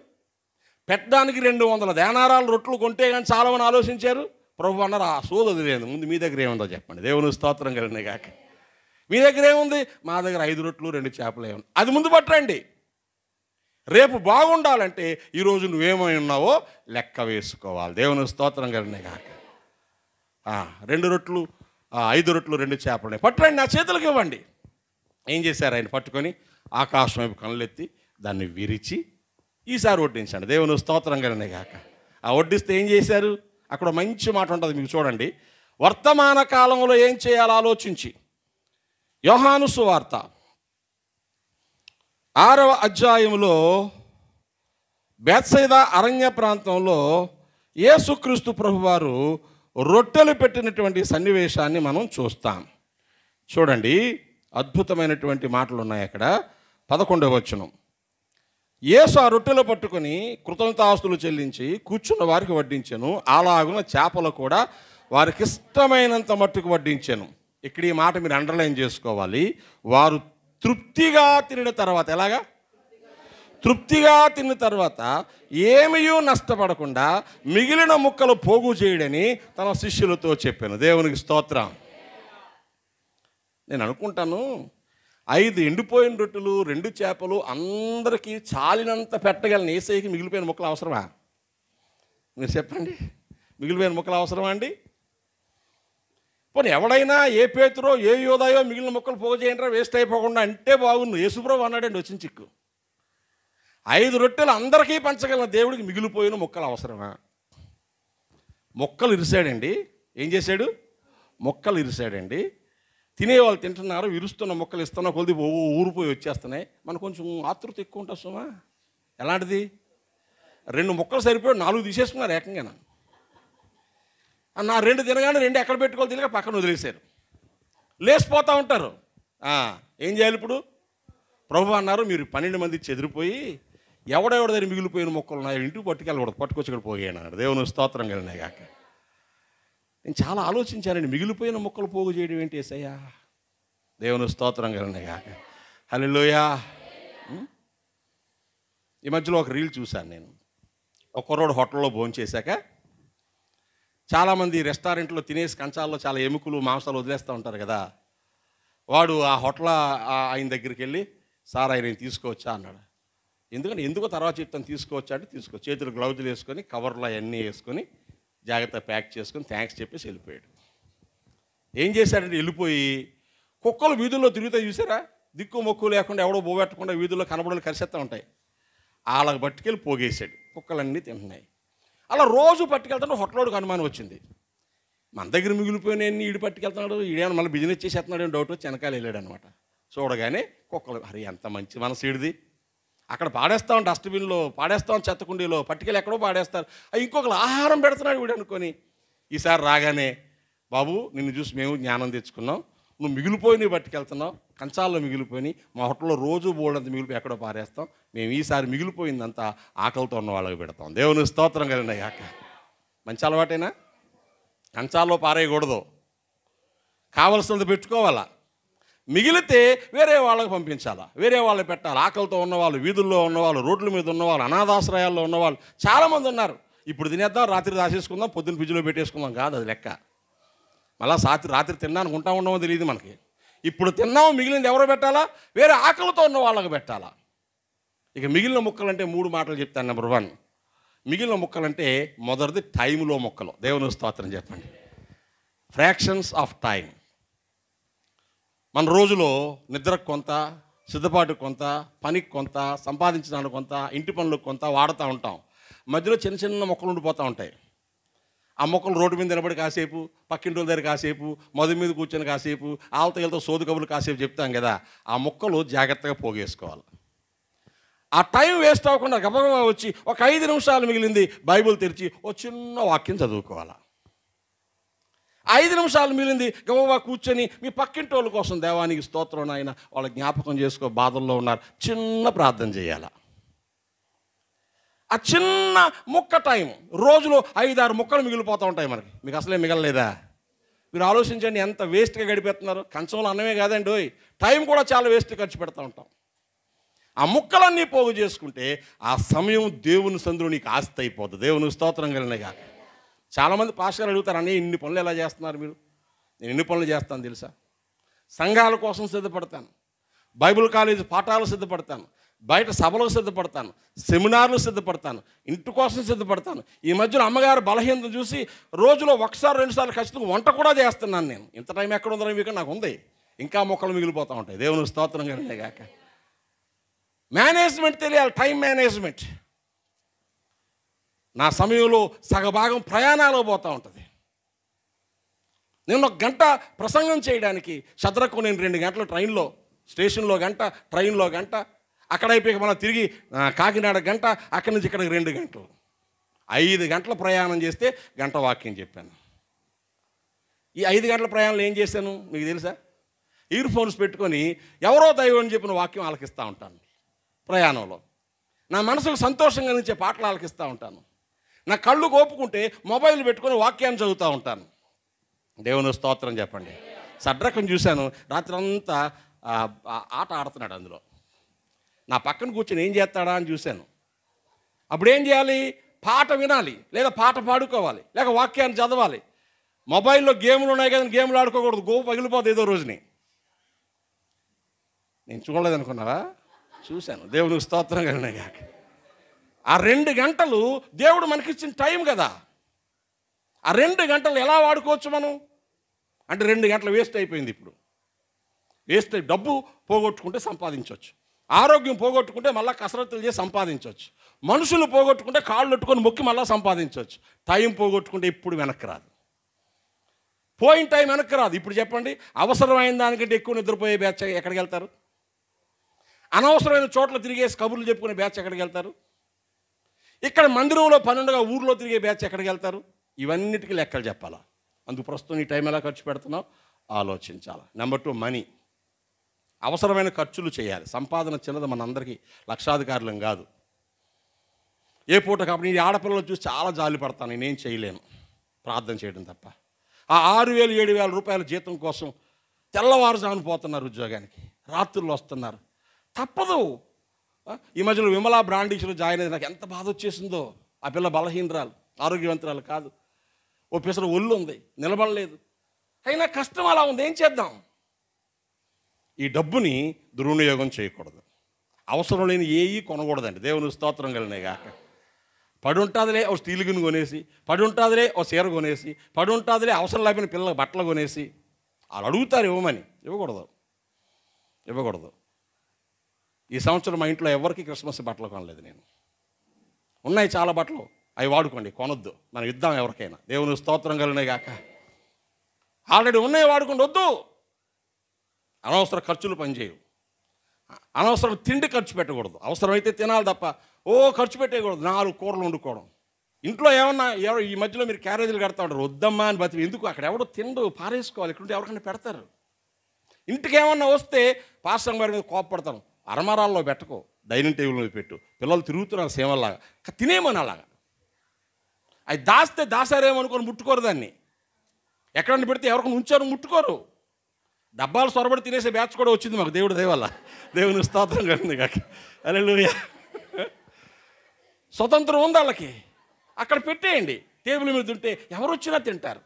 పెట్టడానికి 200 దేనారాల రొట్టెలు కొంటే కానీ చాలవని ఆలోచించారు. ప్రభు అన్నారు, ఆ సోదు వదిలేదు, ముందు మీ దగ్గర ఏముందో చెప్పండి. దేవుని స్తోత్రం కలిగిన గాక. మీ దగ్గర ఏముంది? మా దగ్గర 5 రొట్టెలు 2 చేపలు ఏముంది, అది ముందు పట్టండి. రేపు బాగుండాలంటే ఈరోజు నువ్వేమై ఉన్నావో లెక్క వేసుకోవాలి. దేవుని స్తోత్రం కలిగిన గాక. 2 రొట్టెలు 5 రొట్టెలు 2 చేపలు పట్టండి, నా చేతులకు ఇవ్వండి. ఏం చేశారు? ఆయన పట్టుకొని ఆకాశం వైపు కళ్ళెత్తి దాన్ని విరిచి ఈసారి వడ్డించండి. దేవుని స్తోత్రం కలిగిన గాక. వడ్డిస్తే ఏం చేశారు? అక్కడ మంచి మాట ఉంటుంది, మీకు చూడండి. వర్తమాన కాలంలో ఏం చేయాలో ఆలోచించి యోహాను సువార్త 6వ అధ్యాయంలో బేత్సైదా అరణ్య ప్రాంతంలో యేసుక్రీస్తు ప్రభువారు రొట్టెలు పెట్టినటువంటి సన్నివేశాన్ని మనం చూస్తాం. చూడండి, అద్భుతమైనటువంటి మాటలు ఉన్నాయి అక్కడ. 11వ వచనం. యేసు ఆ రొట్టెలు పట్టుకొని కృతజ్ఞతాస్తులు చెల్లించి కూర్చున్న వారికి వడ్డించెను. అలాగున చేపలు కూడా వారికి ఇష్టమైనంత మట్టుకు వడ్డించెను. ఇక్కడ ఈ మాట మీరు అండర్లైన్ చేసుకోవాలి. వారు తృప్తిగా తినిన తర్వాత, ఎలాగా? తృప్తిగా తిన్న తర్వాత ఏమీ నష్టపడకుండా మిగిలిన ముక్కలు పోగు చేయడని తన శిష్యులతో చెప్పాను. దేవునికి స్తోత్రం. నేను అనుకుంటాను, 5 ఎండిపోయిన రొట్టెలు 2 చేపలు అందరికీ చాలినంత పెట్టగలను ఏసైకి మిగిలిపోయిన ముక్కలు అవసరమా? మీరు చెప్పండి, మిగిలిపోయిన ముక్కలు అవసరమా అండి? పోనీ ఎవడైనా ఏ పేతురో ఏ యోధాయో మిగిలిన ముక్కలు పోగు చేయండి, వేస్ట్ అయిపోకుండా అంటే బాగుండు. యేసుప్రభు అన్నాడండి వచ్చిన చిక్కు. 5 రొట్టెలు అందరికీ పంచగల దేవుడికి మిగిలిపోయిన ముక్కలు అవసరమా? మొక్కలు ఇరిసాడండి. ఏం చేశాడు? మొక్కలు ఇరిసాడండి. తినేవాళ్ళు తింటున్నారు, విరుస్తున్న మొక్కలు ఇస్తున్నా కొద్ది ఊరిపోయి వచ్చేస్తున్నాయి. మనకు కొంచెం ఆతృత ఎక్కువ ఉంటుంది సుమా. ఎలాంటిది? 2 మొక్కలు సరిపోయి 4 తీసేసుకున్నారు ఏకంగా. నా 2 తినగానే 2 ఎక్కడ పెట్టుకోవాలి తెలియక పక్కన వదిలేశారు. లేచిపోతూ ఉంటారు. ఏం చేయాలి ఇప్పుడు? ప్రభు అన్నారు, మీరు 12 మంది చెదిరిపోయి ఎవడెవడ దగ్గర మిగిలిపోయిన మొక్కలు ఉన్నాయో ఇంటికి పట్టుకెళ్ళకూడదు, పట్టుకొచ్చి ఇక్కడ పోయాను అన్నాడు. దేవుని స్తోత్రం కలిగినాయి కాక. నేను చాలా ఆలోచించానండి, మిగిలిపోయిన మొక్కలు పోగు చేయడం ఏంటి యేసయ్యా? దేవుని స్తోత్రం కలిగినాయి కాక. హల్లెలూయా. ఈ మధ్యలో ఒక రీల్ చూశాను నేను. ఒక కుర్రోడు హోటల్లో భోంచేశాక చాలామంది రెస్టారెంట్లో తినేసి కంచాల్లో చాలా ఎముకలు మాంసాలు వదిలేస్తూ ఉంటారు కదా. వాడు ఆ హోటల్ ఆయన దగ్గరికి వెళ్ళి, సార్ ఆయన తీసుకోవచ్చా అన్నాడు. ఎందుకో తర్వాత చెప్తాను. తీసుకోవచ్చా అంటే తీసుకో. చేతులు గ్లౌజులు వేసుకొని కవర్లో అవన్నీ వేసుకొని జాగ్రత్తగా ప్యాక్ చేసుకొని థ్యాంక్స్ చెప్పేసి వెళ్ళిపోయాడు. ఏం చేశాడంటే వెళ్ళిపోయి కుక్కలు వీధుల్లో తిరుగుతాయి చూసారా, దిక్కు మొక్కు లేకుండా ఎవడో పోగొట్టకుండా వీధుల్లో కనబడలు కరిసేస్తూ ఉంటాయి. వాళ్ళకి పట్టుకెళ్ళి పోగేశాడు. కుక్కలన్నీ తింటున్నాయి. అలా రోజు పట్టుకెళ్తాడు. హోటల్లోకి అనుమానం వచ్చింది, మన దగ్గర మిగిలిపోయినాయన్ని ఈడు పట్టుకెళ్తున్నాడు, ఈడేమో మళ్ళీ బిజినెస్ చేసేస్తున్నాడు అని డౌట్ వచ్చి వెనకాల వెళ్ళాడు అనమాట. చూడగానే కుక్కలు, అరే ఎంత మంచి మనసు ఈడిది, అక్కడ పాడేస్తాం డస్ట్బిన్లో, పాడేస్తాం చెత్తకుండీలో, పట్టుకెళ్ళి ఎక్కడో పాడేస్తారు. ఇంకొకరు ఆహారం పెడుతున్నాడు వీడు అనుకొని. ఈసారి రాగానే, బాబు నిన్ను చూసి మేము జ్ఞానం తెచ్చుకున్నాం, నువ్వు మిగిలిపోయినవి పట్టుకెళ్తున్నావు, కంచాల్లో మిగిలిపోయి మా హోటల్లో రోజు బోర్డంత మిగిలిపోయి ఎక్కడో పారేస్తాం, మేము ఈసారి మిగిలిపోయిందంతా ఆకలితో ఉన్న వాళ్ళకి పెడతాం. దేవుని స్తోత్రం కలిగినాయి కాక. మంచి అలవాటేనా? కంచాల్లో పారేయకూడదు, కావలసినంత పెట్టుకోవాలా. మిగిలితే వేరే వాళ్ళకి పంపించాలా, వేరే వాళ్ళకి పెట్టాలి. ఆకలితో ఉన్నవాళ్ళు, వీధుల్లో ఉన్నవాళ్ళు, రోడ్ల మీద ఉన్నవాళ్ళు, అనాథాశ్రయాల్లో ఉన్నవాళ్ళు చాలామంది ఉన్నారు. ఇప్పుడు తినేద్దాం, రాత్రి దాచేసుకుందాం, పొద్దున్న ఫ్రిడ్జ్లో పెట్టేసుకుందాం కాదు అది లెక్క. మళ్ళీ రాత్రి తినడానికి ఉండమో తెలియదు మనకి. ఇప్పుడు తిన్నాము, మిగిలింది ఎవరో పెట్టాలా? వేరే ఆకలితో ఉన్న వాళ్ళకి పెట్టాలా. ఇక మిగిలిన ముక్కలంటే 3 మాటలు చెప్తాను. నెంబర్ 1, మిగిలిన ముక్కలంటే మొదటిది టైంలో మొక్కలు. దేవుని స్తోత్రం చెప్పండి. Fractions of time. మన రోజులో నిద్రకు కొంత, సిద్ధపాటుకు కొంత, పనికి కొంత, సంపాదించడానికి కొంత, ఇంటి పనులకు కొంత వాడుతూ ఉంటాం. మధ్యలో చిన్న చిన్న మొక్కలు ఉండిపోతూ ఉంటాయి. ఆ మొక్కలు రోడ్డు మీద నిలబడి కాసేపు, పక్కింటి దగ్గర కాసేపు, మధు మీద కూర్చొని కాసేపు, ఆలతలతో సోదు కబులు కాసేపు చెప్తాం కదా. ఆ మొక్కలు జాగ్రత్తగా పోగేసుకోవాలి. ఆ టైం వేస్ట్ అవ్వకుండా గబగబా వచ్చి ఒక 5 నిమిషాలు మిగిలింది బైబిల్ తెరిచి ఓ చిన్న వాక్యం చదువుకోవాలి. 5 నిమిషాలు మిగిలింది గబగబా కూర్చొని మీ పక్కింటి వాళ్ళ కోసం, దేవానికి స్తోత్రం నాయన, వాళ్ళ జ్ఞాపకం చేసుకో, బాధల్లో ఉన్నారు, చిన్న ప్రార్థన చేయాలి. ఆ చిన్న ముక్క టైం, రోజులో 5-6 ముక్కలు మిగిలిపోతూ ఉంటాయి మనకి. మీకు అసలే మిగలలేదా? మీరు ఆలోచించండి ఎంత వేస్ట్గా గడిపేస్తున్నారు. కంచంలో అన్నమే కాదండి, టైం కూడా చాలా వేస్ట్ ఖర్చు పెడతా ఉంటాం. ఆ ముక్కలన్నీ పోగు చేసుకుంటే ఆ సమయం దేవుని సందులో నీకు ఆస్తి అయిపోతుంది. దేవుని స్తోత్రం కలిగినాయి కాక. చాలామంది పాస్టర్లు అడుగుతారు, అన్నీ ఇన్ని పనులు ఎలా చేస్తున్నారు మీరు? నేను ఎన్ని పనులు చేస్తాను తెలుసా? సంఘాల కోసం సిద్ధపడతాను, బైబిల్ కాలేజీ పాఠాలు సిద్ధపడతాను, బయట సభలకు సిద్ధపడతాను, సెమినార్లు సిద్ధపడతాను, ఇంటి కోసం సిద్ధపడతాను. ఈ మధ్యలో అమ్మగారు బలహీనత చూసి రోజులో 1-2 సార్లు ఖచ్చితంగా వంట కూడా చేస్తున్నాను నేను. ఇంత టైం ఎక్కడ ఉందో మీకు నాకు ఉంది. ఇంకా మొక్కలు మిగిలిపోతూ ఉంటాయి. దేవుని స్తోత్రం కలిగినాయి కాక. మేనేజ్మెంట్ తెలియాలి, టైం మేనేజ్మెంట్. నా సమయంలో సగభాగం ప్రయాణాలు పోతూ ఉంటుంది. నేను 1 గంట ప్రసంగం చేయడానికి శద్రకు నేను 2 గంటలు ట్రైన్లో, స్టేషన్లో గంట, ట్రైన్లో గంట, అక్కడ అయిపోయి మళ్ళీ తిరిగి కాకినాడ గంట, అక్కడి నుంచి ఇక్కడికి 2 గంటలు, 5 గంటల ప్రయాణం చేస్తే గంట వాక్యం చెప్పాను. ఈ 5 గంటల ప్రయాణంలో ఏం చేశాను మీకు తెలుసా? ఇయర్ ఫోన్స్ పెట్టుకొని ఎవరో దైవం చెప్పిన వాక్యం ఆలకిస్తూ ఉంటాను. ప్రయాణంలో నా మనసుకు సంతోషంగా నిచ్చే పాటలు ఆలకిస్తూ ఉంటాను. నా కళ్ళు కోపుకుంటే మొబైల్ పెట్టుకొని వాక్యాన్ని చదువుతూ ఉంటాను. దేవుని స్తోత్రం చెప్పండి. సడ్రకం చూశాను, రాత్రి అంతా ఆట ఆడుతున్నాడు అందులో. నా పక్కన కూర్చొని ఏం చేస్తాడా అని చూశాను. అప్పుడు ఏం చేయాలి? పాట వినాలి, లేదా పాట పాడుకోవాలి, లేక వాక్యాన్ని చదవాలి. మొబైల్లో గేమ్లు ఉన్నాయి కదా, గేమ్లు ఆడుకోకూడదు, గోపు పగిలిపోతుంది ఏదో రోజుని. నేను చూడలేదనుకున్నావా? చూశాను. దేవునికి స్తోత్రం కలిగినాయి. ఆ 2 గంటలు దేవుడు మనకిచ్చిన టైం కదా. ఆ 2 గంటలు ఎలా వాడుకోవచ్చు మనం అంటే 2 గంటలు వేస్ట్ అయిపోయింది. ఇప్పుడు వేస్ట్ డబ్బు పోగొట్టుకుంటే సంపాదించవచ్చు, ఆరోగ్యం పోగొట్టుకుంటే మళ్ళీ కసరత్తులు చేసి సంపాదించవచ్చు, మనుషులు పోగొట్టుకుంటే కాళ్ళు పెట్టుకొని మొక్కి మళ్ళీ సంపాదించవచ్చు. టైం పోగొట్టుకుంటే ఇప్పుడు వెనక్కి రాదు. పోయిన టైం వెనక్కి రాదు. ఇప్పుడు చెప్పండి, అవసరమైన దానికంటే ఎక్కువ నిద్రపోయే బ్యాచ్ ఎక్కడికి వెళ్తారు? అనవసరమైన చోట్ల తిరిగేసి కబుర్లు చెప్పుకునే బ్యాచ్ ఎక్కడికి వెళ్తారు? ఇక్కడ మందిరంలో పన్నెండుగా ఊర్లో తిరిగే బ్యాచ్ ఎక్కడికి వెళ్తారు? ఇవన్నిటికీ లెక్కలు చెప్పాలా. అందుకు ప్రస్తుతం ఈ టైం ఎలా ఖర్చు పెడుతున్నావు ఆలోచించాలి. Number 2, money. అవసరమైన ఖర్చులు చేయాలి. సంపాదన చిన్నది, మనందరికీ లక్షాధికారులం కాదు. ఏ పూట కాబట్టి ఈ ఆడపిల్లలు చూసి చాలా జాలి పడతాను. నేనేం చేయలేను, ప్రార్థన చేయడం తప్ప. ఆ 6,000 7,000 రూపాయల జీతం కోసం తెల్లవారుజామున పోతున్నారు ఉద్యోగానికి, రాత్రులు వస్తున్నారు. తప్పదు. ఈ మధ్యలో విమలా బ్రాండీస్లో జాయిన్ అయ్యి నాకు ఎంత బాధ వచ్చేసిందో. ఆ పిల్ల బలహీనరాలు, ఆరోగ్యవంతురాలు కాదు. ఓ పిసరు ఒళ్ళు ఉంది, నిలబడలేదు. అయినా కష్టం అలా ఉంది, ఏం చేద్దాం? ఈ డబ్బుని దుర్వినియోగం చేయకూడదు. అవసరం లేని ఏవి కొనకూడదండి. దేవుని స్తోత్రం కలిగినాయి కాక. పడి ఉంటుందిలే ఓ స్టీల్ గిన్నె కొనేసి, పడి ఉంటుందిలే ఓ చీర కొనేసి, పడి ఉంటుందిలే అవసరం లేకపోయిన పిల్లలకు బట్టలు కొనేసి. వాళ్ళు అడుగుతారు ఇవ్వమని, ఇవ్వకూడదు. ఈ సంవత్సరం మా ఇంట్లో ఎవరికి క్రిస్మస్ బట్టలు కొనలేదు నేను. ఉన్నాయి చాలా బట్టలు, అవి వాడుకోండి, కొనొద్దు. మనం ఇద్దాం ఎవరికైనా. దేవుని స్తోత్రం కలిగినాయి కాక. ఆల్రెడీ ఉన్నాయి వాడుకోండి, వద్దు. అనవసర ఖర్చులు పనిచేయవు. అనవసరం తిండి ఖర్చు పెట్టకూడదు. అవసరమైతే తినాలి తప్ప ఖర్చు పెట్టేయకూడదు. 4 కూరలు వండుకోవడం. ఇంట్లో ఏమన్నా ఈ మధ్యలో మీరు క్యారేజీలు కడతా ఉంటారు, వద్దమ్మా అని బతికి. ఎందుకు? అక్కడ ఎవడో తిండు, పారేసుకోవాలి. ఇక్కడ ఎవరికైనా పెడతారు. ఇంటికి ఏమన్నా వస్తే పాస్టర్ గారి మీద కోపపడతాను. అరమరాల్లో పెట్టుకో, డైనింగ్ టేబుల్ మీద పెట్టు. పిల్లలు తిరుగుతున్నారు సేమల్లాగా, తినేమని అలాగా. అది దాసారేమో అనుకొని ముట్టుకోరు దాన్ని. ఎక్కడన్నా పెడితే ఎవరికైనా ఉంచారు, ముట్టుకోరు. డబ్బాలు సొరబడి తినేసే బ్యాచ్ కూడా వచ్చింది మాకు, దేవుడి దయ వల్ల. దేవుని స్తోత్రం కలిగింది కాక. హల్లెలూయా. స్వతంత్రం ఉంది వాళ్ళకి. అక్కడ పెట్టేయండి. టేబుల్ మీద ఉంటే ఎవరు వచ్చినా తింటారు.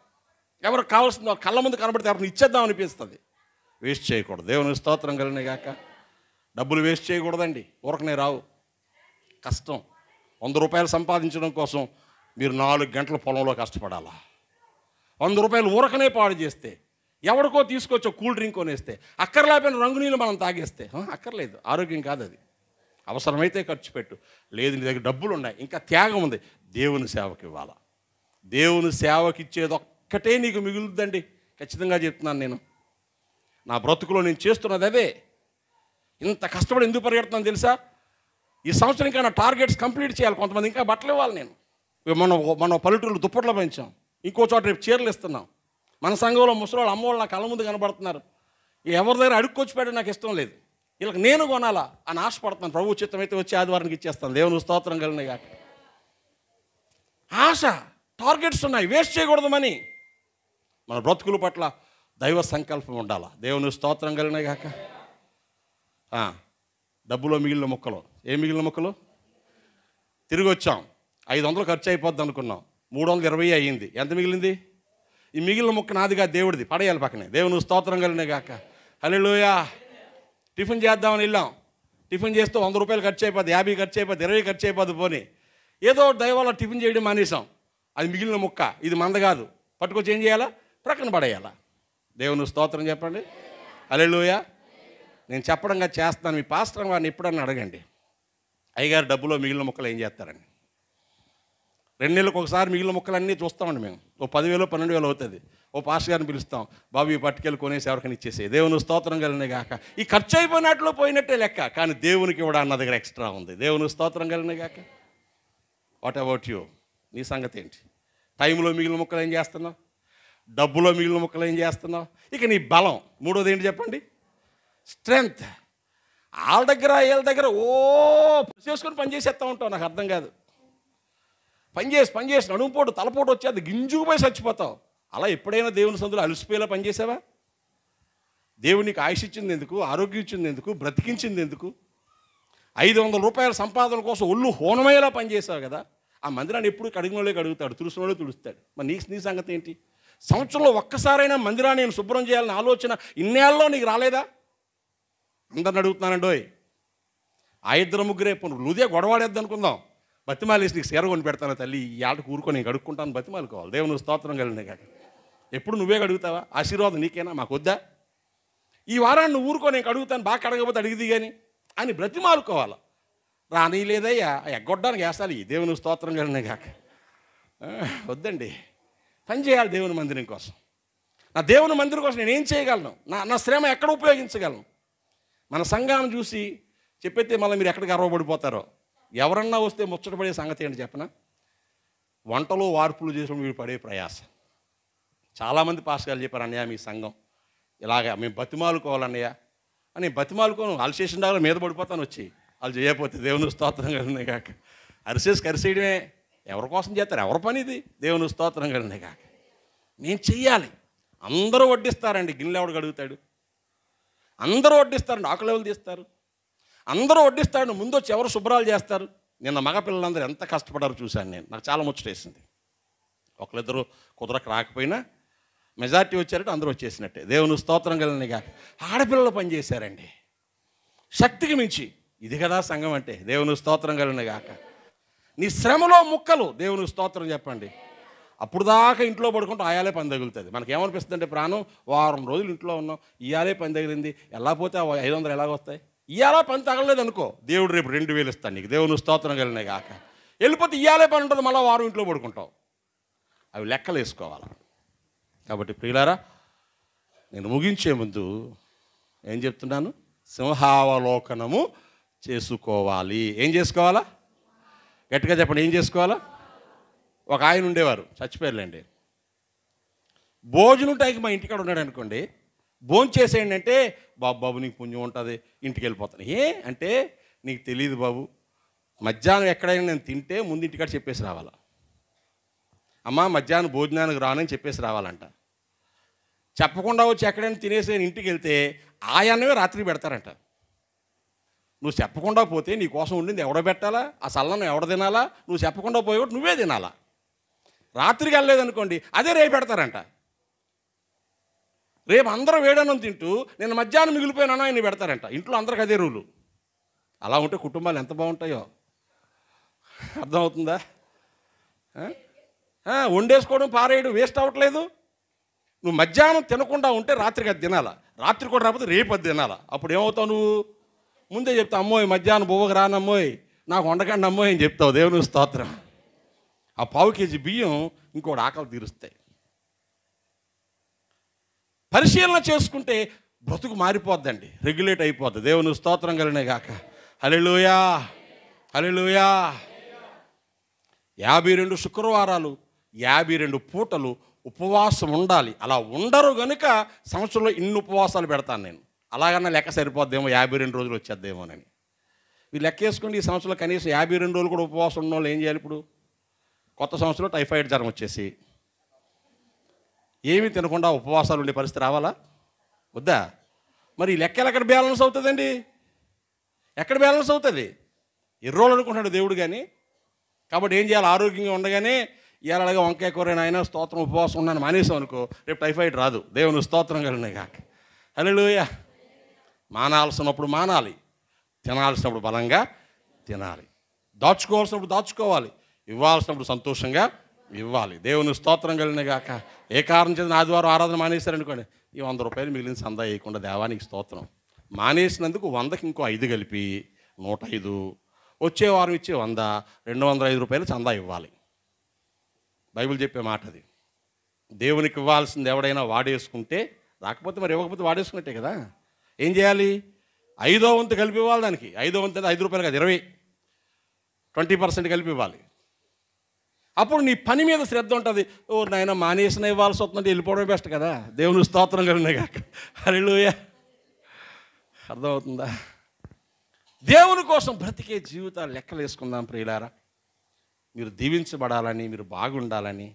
ఎవరికి కావాల్సిందో కళ్ళ ముందు కనబడితే ఎవరిని ఇచ్చేద్దాం అనిపిస్తుంది. వేస్ట్ చేయకూడదు. దేవుని స్తోత్రం కలిగినాయి కాక. డబ్బులు వేస్ట్ చేయకూడదండి. ఊరకనే రావు. కష్టం. 100 రూపాయలు సంపాదించడం కోసం మీరు 4 గంటల పొలంలో కష్టపడాలా? 100 రూపాయలు ఊరకనే పాడు చేస్తే, ఎవరికో తీసుకొచ్చో కూల్ డ్రింక్ కొనేస్తే, అక్కర్లేకపోయిన రంగు నీళ్ళు మనం తాగేస్తే అక్కర్లేదు. ఆరోగ్యం కాదు అది. అవసరమైతే ఖర్చు పెట్టు. లేదు నీ దగ్గర డబ్బులు ఉన్నాయి, ఇంకా త్యాగం ఉంది, దేవుని సేవకి ఇవ్వాలా. దేవుని సేవకి ఇచ్చేది ఒక్కటే నీకు మిగులుద్దండి. ఖచ్చితంగా చెప్తున్నాను నేను. నా బ్రతుకులో నేను చేస్తున్నది అదే. ఇంత కష్టపడి ఎందుకు పరిగెడుతున్నాను తెలుసా? ఈ సంవత్సరం ఇంకా నా టార్గెట్స్ కంప్లీట్ చేయాలి. కొంతమంది ఇంకా బట్టలు ఇవ్వాలి నేను. మనం పల్లెటూరులో దుప్పట్లు పెంచాం, ఇంకో చోట రేపు చీరలు ఇస్తున్నాం. మన సంఘంలో ముసలోళ్ళు అమ్మవాళ్ళు నా కళ్ళ ముందు కనబడుతున్నారు. ఎవరి దగ్గర అడుక్కొచ్చి పెట్టడం నాకు ఇష్టం లేదు. వీళ్ళకి నేను కొనాలా అని ఆశపడుతున్నాను. ప్రభు చిత్తం అయితే వచ్చి ఆదివారానికి ఇచ్చేస్తాను. దేవుని స్తోత్రం కలిగినాయి కాక. ఆశ, టార్గెట్స్ ఉన్నాయి, వేస్ట్ చేయకూడదు మనీ. మన బ్రతుకుల పట్ల దైవ సంకల్పం ఉండాలా. దేవుని స్తోత్రం కలిగినాయి కాక. డబ్బులో మిగిలిన ముక్కలు. ఏ మిగిలిన ముక్కలు? తిరిగి వచ్చాం, 500 ఖర్చు అయిపోద్ది అనుకున్నాం, 320 అయ్యింది. ఎంత మిగిలింది? ఈ మిగిలిన ముక్క నాదిగా, దేవుడిది, పడేయాలి పక్కనే. దేవుని స్తోత్రం కలిగినాయి కాక. హల్లెలూయా. టిఫిన్ చేద్దామని వెళ్ళాం. టిఫిన్ చేస్తూ 100 రూపాయలు ఖర్చు అయిపోద్ది, 50 ఖర్చు అయిపోద్ది, 20 ఖర్చు అయిపోద్ది. పోనీ ఏదో దైవాల టిఫిన్ చేయడం మానేసాం. అది మిగిలిన ముక్క, ఇది మంద కాదు. పట్టుకొచ్చి ఏం చేయాలా? ప్రక్కన పడేయాలా. దేవుని స్తోత్రం చెప్పండి. హల్లెలూయా. నేను చెప్పడంగా చేస్తాను. మీ పాస్టర్ వారిని ఎప్పుడన్నా అడగండి, అయ్యగారు డబ్బులో మిగిలిన ముక్కలు ఏం చేస్తారని. 2 నెలలకు ఒకసారి మిగిలిన ముక్కలన్నీ చూస్తామండి మేము. ఓ 10,000 12,000 అవుతుంది. ఓ పాస్టర్ గారిని పిలుస్తాం, బాబు ఈ పట్టుకెళ్ళి కొనేసి ఎవరికైనా ఇచ్చేసి. దేవుని స్తోత్రం కలిగినాయి కాక. ఈ ఖర్చు అయిపోయినట్లు పోయినట్టే లెక్క, కానీ దేవునికి ఇవ్వడానికి నా దగ్గర ఎక్స్ట్రా ఉంది. దేవుని స్తోత్రం కలిగినాయి కాక. What about you? నీ సంగతి ఏంటి? టైంలో మిగిలిన ముక్కలు ఏం చేస్తున్నావు? డబ్బులో మిగిలిన ముక్కలు ఏం చేస్తున్నావు? ఇక నీ బలం. మూడోది ఏంటి చెప్పండి? స్ట్రెంగ్త్. వాళ్ళ దగ్గర వీళ్ళ దగ్గర చేసుకొని పనిచేసేస్తూ ఉంటావు. నాకు అర్థం కాదు. పనిచేసి నడుముపోటు తలపోటు వచ్చేది, గింజుకుపోయి చచ్చిపోతావు. అలా ఎప్పుడైనా దేవుని సందులో అలసిపోయేలా పనిచేసావా? దేవునికి ఆయుష్ ఇచ్చింది ఎందుకు? ఆరోగ్యం ఇచ్చింది ఎందుకు? బ్రతికించింది ఎందుకు? 500 రూపాయల సంపాదన కోసం ఒళ్ళు హోనమయ్యేలా పనిచేసావు కదా. ఆ మందిరాన్ని ఎప్పుడు కడిగినోళ్ళే కడుగుతాడు, తుడిసినోళ్ళే తుడుస్తాడు. మరి నీ సంగతి ఏంటి? సంవత్సరంలో ఒక్కసారైనా మందిరాన్ని నేను శుభ్రం చేయాలని ఆలోచన ఇన్నేళ్ళలో నీకు రాలేదా? అందరిని అడుగుతున్నానండోయ్. 2-3 నువ్వుదే గొడవాడేద్దు అనుకుందాం. బతిమాలేసి నీకు సేర కొని పెడతాను తల్లి, ఈ ఆటకు ఊరుకొని నేను కడుక్కుంటాను, బతిమాలుకోవాలి. దేవుని స్తోత్రం కలిగినాయి కాక. ఎప్పుడు నువ్వే కడుగుతావా? ఆశీర్వాదం నీకేనా? మాకు వద్దా? ఈ వారాన్ని నువ్వు ఊరుకో, నేను కడుగుతాను, బాగా కడగకపోతే అడిగిది కానీ అని బ్రతిమాలుకోవాలి. రానిలేదయ్యా, ఎగ్గొట్టడానికి వేస్తాలి. దేవుని స్తోత్రం కలిగిన కాక వద్దండి. పని చేయాలి దేవుని మందిరం కోసం. నా దేవుని మందిరం కోసం నేను ఏం చేయగలను? నా శ్రమ ఎక్కడ ఉపయోగించగలను? మన సంఘాన్ని చూసి చెప్పైతే మళ్ళీ మీరు ఎక్కడికి గర్వపడిపోతారో. ఎవరన్నా వస్తే ముచ్చటపడే సంగతి ఏంటి చెప్పనా? వంటలు వార్పులు చేసిన మీరు పడే ప్రయాసం. చాలామంది పాస్టర్లు చెప్పారు, అన్నయ్య మీ సంఘం ఇలాగా మేము బతిమాలుకోవాలన్నయ్య అని. బతిమాలుకోను, అలసేసిన దగ్గర మీద పడిపోతాను వచ్చి, వాళ్ళు చేయకపోతే. దేవుని స్తోత్రం కలిగినాయి కాక. కరిసేయడమే. ఎవరి కోసం చేస్తారు? ఎవరి పని ఇది? దేవుని స్తోత్రం కలిగినాయి కాక. నేను చెయ్యాలి. అందరూ వడ్డిస్తారండి, గిన్నెలు ఎవడు కడుగుతాడు? అందరూ వడ్డిస్తారండి, ఆకులు ఎవరు తీస్తారు? అందరూ వడ్డిస్తాడు, ముందు వచ్చి ఎవరు శుభ్రాలు చేస్తారు? నిన్న మగపిల్లలందరూ ఎంత కష్టపడారో చూశాను నేను. నాకు చాలా ముచ్చటేసింది. ఒకరిద్దరు కుదరకు రాకపోయినా మెజార్టీ వచ్చారంటే అందరూ వచ్చేసినట్టే. దేవుని స్తోత్రం కలిగిన కాక. ఆడపిల్లలు పనిచేశారండి శక్తికి మించి. ఇది కదా సంఘం అంటే. దేవుని స్తోత్రం కలిగిన కాక. నీ శ్రమలో ముక్కలు దేవుని స్తోత్రం చెప్పండి. అప్పుడు దాకా ఇంట్లో పడుకుంటూ ఆయాలే పని తగులుతుంది. మనకేమనిపిస్తుంది అంటే, ప్రాణం వారం రోజులు ఇంట్లో ఉన్నాం, ఇయాలే పని తగిలింది, ఎలా పోతే 500 ఎలాగ వస్తాయి? ఇయాలా పని తగలలేదు అనుకో, దేవుడు రేపు 2000 ఇస్తాను నీకు. దేవుని స్తోత్రం కలిగినాయి కాక. వెళ్ళిపోతే ఇయాలే పని ఉంటుంది, మళ్ళీ వారం ఇంట్లో పడుకుంటావు. అవి లెక్కలు వేసుకోవాలి. కాబట్టి ప్రియులారా, నేను ముగించే ముందు ఏం చెప్తున్నాను? సింహావలోకనము చేసుకోవాలి. ఏం చేసుకోవాలా? గట్టిగా చెప్పండి. ఏం చేసుకోవాలా? ఒక ఆయన ఉండేవారు, చచ్చిపోయారులేండి. భోజనం టైంకి మా ఇంటికాడ ఉన్నాడు అనుకోండి, భోజనం చేసేయండి అంటే, బాబు నీకు పుణ్యం ఉంటుంది, ఇంటికి వెళ్ళిపోతాను. అంటే నీకు తెలియదు బాబు, మధ్యాహ్నం ఎక్కడైనా నేను తింటే ముందు ఇంటికాడ చెప్పేసి రావాలా. అమ్మ మధ్యాహ్నం భోజనానికి రానని చెప్పేసి రావాలంట. చెప్పకుండా వచ్చి ఎక్కడైనా తినేసి ఇంటికి వెళ్తే ఆయన్నవే రాత్రికి పెడతారంట. నువ్వు చెప్పకుండా పోతే నీ కోసం ఉండింది ఎవడో పెట్టాలా? ఆ సల్లను ఎవడ తినాలా? నువ్వు చెప్పకుండా పోయి నువ్వే తినాలా. రాత్రికి వెళ్ళలేదనుకోండి, అదే రేపు పెడతారంట. రేపు అందరూ వేడన్నం తింటూ నేను మధ్యాహ్నం మిగిలిపోయినా ఆయన పెడతారంట. ఇంట్లో అందరికి అదే రూలు. అలా ఉంటే కుటుంబాలు ఎంత బాగుంటాయో అర్థమవుతుందా? వండేసుకోవడం పారేయడం వేస్ట్ అవ్వట్లేదు. నువ్వు మధ్యాహ్నం తినకుండా ఉంటే రాత్రికి అది తినాలా, రాత్రి కూడా రాకపోతే రేపు అది తినాలా. అప్పుడు ఏమవుతావు? నువ్వు ముందే చెప్తావు, అమ్మోయ్ మధ్యాహ్నం బువ్వకు రానమ్మోయ్, నాకు వండకండి అమ్మోయ్ అని చెప్తావు. దేవుని స్తోత్రం. ఆ 1/4 కేజీ బియ్యం ఇంకోటి ఆకలి తీరుస్తాయి. పరిశీలన చేసుకుంటే బ్రతుకు మారిపోద్దండి, రెగ్యులేట్ అయిపోద్ది. దేవుని స్తోత్రం కలిగినే గాక. హల్లెలూయా, హల్లెలూయా. 52 శుక్రవారాలు 52 పూటలు ఉపవాసం ఉండాలి. అలా ఉండరు కనుక సంవత్సరంలో ఇన్ని ఉపవాసాలు పెడతాను నేను. అలాగన్నా లెక్క సరిపోద్దేమో, 52 రోజులు వచ్చేద్దేమోనని. ఈ లెక్క వేసుకోండి. ఈ సంవత్సరంలో కనీసం 52 రోజులు కూడా ఉపవాసం ఉన్న వాళ్ళు ఏం చేయాలి? ఇప్పుడు కొత్త సంవత్సరంలో టైఫాయిడ్ జ్వరం వచ్చేసి ఏమీ తినకుండా ఉపవాసాలు ఉండే పరిస్థితి రావాలా వద్దా? మరి ఈ లెక్కలు ఎక్కడ బ్యాలెన్స్ అవుతుందండి? ఎక్కడ బ్యాలెన్స్ అవుతుంది? ఎర్రోళ్ళు అనుకుంటున్నాడు దేవుడు కానీ. కాబట్టి ఏం చేయాలి? ఆరోగ్యంగా ఉండగానే ఇవాళ అలాగే వంకాయ కూర నాయన స్తోత్రం ఉపవాసం ఉన్నాను మానేసాం అనుకో, రేపు టైఫాయిడ్ రాదు. దేవుని స్తోత్రం కలిగినాయి కాక. హల్లెలూయా. మానాల్సినప్పుడు మానాలి, తినాల్సినప్పుడు బలంగా తినాలి, దాచుకోవాల్సినప్పుడు దాచుకోవాలి, ఇవ్వాల్సినప్పుడు సంతోషంగా ఇవ్వాలి. దేవుని స్తోత్రం కలిగిన గాక. ఏ కారణం చేత ఆదివారం ఆరాధన మానేశారనుకోండి, ఈ 100 రూపాయలు మిగిలిన సందా వేయకుండా దేవానికి స్తోత్రం. మానేసినందుకు 100కి ఇంకో 5 కలిపి 105, వచ్చే వారం ఇచ్చే 100, 205 రూపాయలు చందా ఇవ్వాలి. బైబిల్ చెప్పే మాట అది. దేవునికి ఇవ్వాల్సింది ఎవడైనా వాడేసుకుంటే, రాకపోతే మరి ఇవ్వకపోతే వాడేసుకున్నట్టే కదా. ఏం చేయాలి? 5వ వంతు కలిపి ఇవ్వాలి. దానికి 5వ వంతు 5 రూపాయలు కాదు, 20% కలిపి ఇవ్వాలి. అప్పుడు నీ పని మీద శ్రద్ధ ఉంటుంది. ఓ నాయన మానేసిన ఇవ్వాల్సి వస్తుందంటే వెళ్ళిపోవడం బెస్ట్ కదా. దేవుని స్తోత్రం కలిగినాయి కాక. హల్లెలూయా. అర్థమవుతుందా? దేవుని కోసం బ్రతికే జీవితాలు లెక్కలు వేసుకుందాం ప్రియులారా. మీరు దీవించబడాలని, మీరు బాగుండాలని,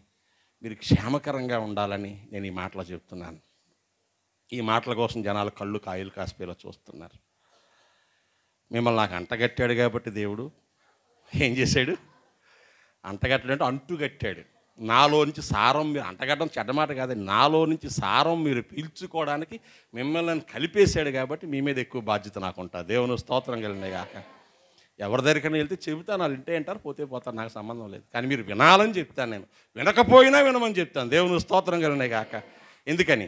మీరు క్షేమకరంగా ఉండాలని నేను ఈ మాటలు చెప్తున్నాను. ఈ మాటల కోసం జనాలు కళ్ళు కాయలు కాసిపోయేలా చూస్తున్నారు. మిమ్మల్ని నాకు అంటగట్టాడు కాబట్టి దేవుడు ఏం చేశాడు? అంటగట్టడంటే అంటుగట్టాడు. నాలో నుంచి సారం, మీరు అంటగట్టడం చెడ్డమాట కాదండి, నాలో నుంచి సారం మీరు పీల్చుకోవడానికి మిమ్మల్ని కలిపేశాడు కాబట్టి మీ మీద ఎక్కువ బాధ్యత నాకు ఉంటుంది. దేవుని స్తోత్రం కలిగినాయి కాక. ఎవరి దగ్గరికైనా వెళ్తే చెబుతాను, వాళ్ళు వింటే అంటారు, పోతే పోతారు, నాకు సంబంధం లేదు. కానీ మీరు వినాలని చెప్తాను, నేను వినకపోయినా వినమని చెప్తాను. దేవుని స్తోత్రం కలిగినాయి కాక. ఎందుకని?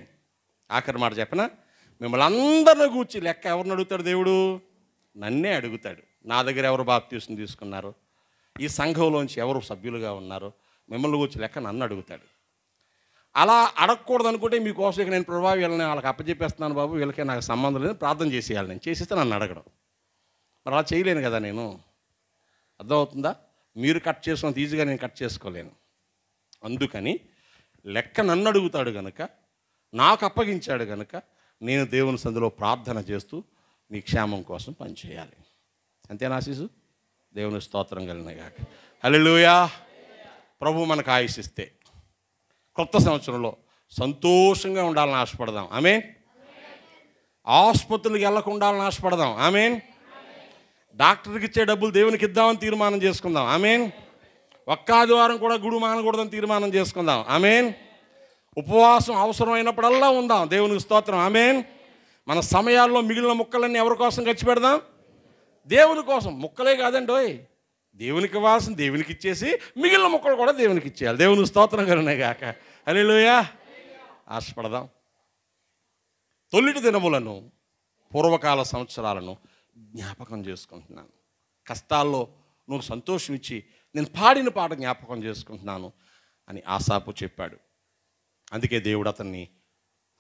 ఆఖరి మాట చెప్పనా? మిమ్మల్ని అందరిని కూర్చి లెక్క ఎవరిని అడుగుతాడు? దేవుడు నన్నే అడుగుతాడు. నా దగ్గర ఎవరు బాప్తీసం తీసుకున్నారు, ఈ సంఘంలోంచి ఎవరు సభ్యులుగా ఉన్నారు, మిమ్మల్ని వచ్చి లెక్క నన్ను అడుగుతాడు. అలా అడగకూడదు అనుకుంటే మీకోసం ఇక నేను ప్రభావం వీళ్ళని వాళ్ళకి అప్పచెప్పేస్తున్నాను బాబు, వీళ్ళకే నాకు సంబంధం లేదు, ప్రార్థన చేసేయాలి, నేను చేసేస్తే నన్ను అడగడం. మరి అలా చేయలేను కదా నేను. అర్థమవుతుందా? మీరు కట్ చేసుకున్నంత ఈజీగా నేను కట్ చేసుకోలేను. అందుకని లెక్క నన్ను అడుగుతాడు కనుక, నాకు అప్పగించాడు కనుక నేను దేవుని సందులో ప్రార్థన చేస్తూ మీ క్షేమం కోసం పనిచేయాలి. అంతేనా ఆశీసు? దేవుని స్తోత్రం కలిగినగాక. హల్లెలూయా. ప్రభు మనకు ఆయుషిస్తే కొత్త సంవత్సరంలో సంతోషంగా ఉండాలని ఆశపడదాం. ఆమేన్. ఆసుపత్రులకు వెళ్ళకుండా ఉండాలని ఆశపడదాం. ఆమేన్. డాక్టర్కి ఇచ్చే డబ్బులు దేవునికి ఇద్దామని తీర్మానం చేసుకుందాం. ఆమేన్. ఒక్క ఆదివారం కూడా గుడి మానకూడదని తీర్మానం చేసుకుందాం. ఆమేన్. ఉపవాసం అవసరమైనప్పుడల్లా ఉందాం. దేవునికి స్తోత్రం. ఆమేన్. మన సమయాల్లో మిగిలిన ముక్కలన్నీ ఎవరి కోసం ఖర్చు పెడదాం? దేవుని కోసం. ముక్కలే కాదండి, ఓయ్, దేవునికి ఇవ్వాల్సిన దేవునికి ఇచ్చేసి మిగిలిన ముక్కలు కూడా దేవునికి ఇచ్చేయాలి. దేవునికి స్తోత్రం కలుగునుగాక. హల్లెలూయా. ఆశపడదాం. తొలిటి దినములను, పూర్వకాల సంవత్సరాలను జ్ఞాపకం చేసుకుంటున్నాను. కష్టాల్లో నువ్వు సంతోషం ఇచ్చి నేను పాడిన పాట జ్ఞాపకం చేసుకుంటున్నాను అని ఆసాపు చెప్పాడు. అందుకే దేవుడు అతన్ని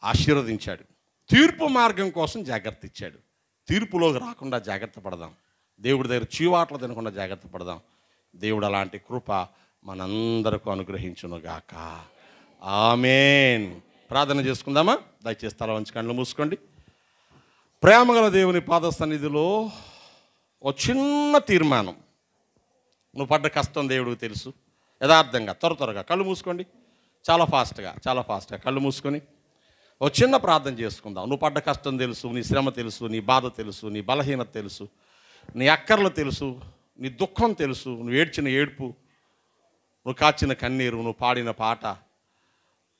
ఆశీర్వదించాడు. తీర్పు మార్గం కోసం జాగ్రత్త ఇచ్చాడు. తీర్పులోకి రాకుండా జాగ్రత్త పడదాం. దేవుడి దగ్గర చీవాట్లు తినకుండా జాగ్రత్త పడదాం. దేవుడు అలాంటి కృప మనందరికీ అనుగ్రహించునుగాక. ఆమేన్. ప్రార్థన చేసుకుందామా? దయచేసి తల వంచి కళ్ళు మూసుకోండి. ప్రేమగల దేవుని పాద సన్నిధిలో ఒక చిన్న తీర్మానం. నువ్వు పడ్డ కష్టం దేవుడికి తెలుసు. యథార్థంగా త్వరగా కళ్ళు మూసుకోండి. చాలా ఫాస్ట్గా కళ్ళు మూసుకొని ఒక చిన్న ప్రార్థన చేసుకుందాం. నువ్వు పడ్డ కష్టం తెలుసు, నీ శ్రమ తెలుసు, నీ బాధ తెలుసు, నీ బలహీనత తెలుసు, నీ అక్కర్లు తెలుసు, నీ దుఃఖం తెలుసు, నువ్వు ఏడ్చిన ఏడుపు, నువ్వు కాచిన కన్నీరు, నువ్వు పాడిన పాట,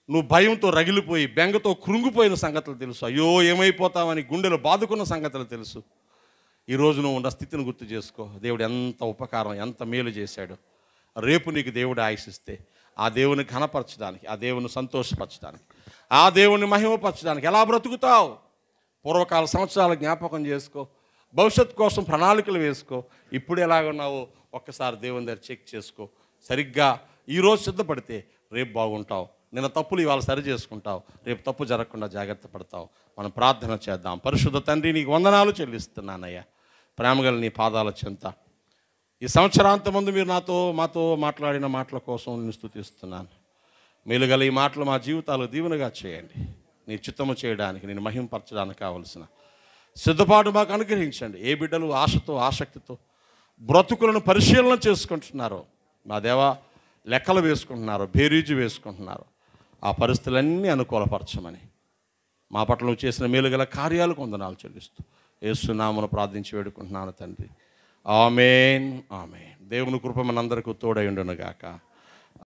నువ్వు భయంతో రగిలిపోయి బెంగతో కృంగిపోయిన సంగతులు తెలుసు. అయ్యో ఏమైపోతామని గుండెలు బాదుకున్న సంగతులు తెలుసు. ఈరోజు నువ్వు ఉన్న స్థితిని గుర్తు చేసుకో. దేవుడు ఎంత ఉపకారం, ఎంత మేలు చేశాడు. రేపు నీకు దేవుడు ఆయుషిస్తే ఆ దేవుని ఘనపరచడానికి, ఆ దేవుని సంతోషపరచడానికి, ఆ దేవుని మహిమపరచడానికి ఎలా బ్రతుకుతావు? పూర్వకాల సంవత్సరాల జ్ఞాపకం చేసుకో. భవిష్యత్తు కోసం ప్రణాళికలు వేసుకో. ఇప్పుడు ఎలాగున్నావో ఒక్కసారి దేవుని దగ్గర చెక్ చేసుకో. సరిగ్గా ఈరోజు సిద్ధపడితే రేపు బాగుంటావు. నిన్న తప్పులు ఇవాళ సరి చేసుకుంటావు. రేపు తప్పు జరగకుండా జాగ్రత్త పడతావు. మనం ప్రార్థన చేద్దాం. పరిశుద్ధ తండ్రి, నీకు వందనాలు చెల్లిస్తున్నానయ్యా. ప్రేమగల నీ పాదాల చెంత ఈ సంవత్సరాంతం ముందు మీరు మాతో మాట్లాడిన మాటల కోసం నేను స్తుతిస్తున్నాను. మేలుగల ఈ మాటలు మా జీవితాలు దీవెనగా చేయండి. నీ చిత్తము చేయడానికి, నేను మహింపరచడానికి కావలసిన సిద్ధపాటు మాకు అనుగ్రహించండి. ఏ బిడ్డలు ఆశతో ఆసక్తితో బ్రతుకులను పరిశీలన చేసుకుంటున్నారో మా దేవా, లెక్కలు వేసుకుంటున్నారు, బేరీజు వేసుకుంటున్నారు, ఆ పరిస్థితులన్నీ అనుకూలపరచమని మా పట్ల నువ్వు చేసిన మేలుగల కార్యాలకు వందనాలు చెల్లిస్తూ యేసు నామమున ప్రార్థించి వేడుకుంటున్నాను తండ్రి. ఆమేన్. దేవుని కృప మనందరికీ తోడై ఉండునుగాక.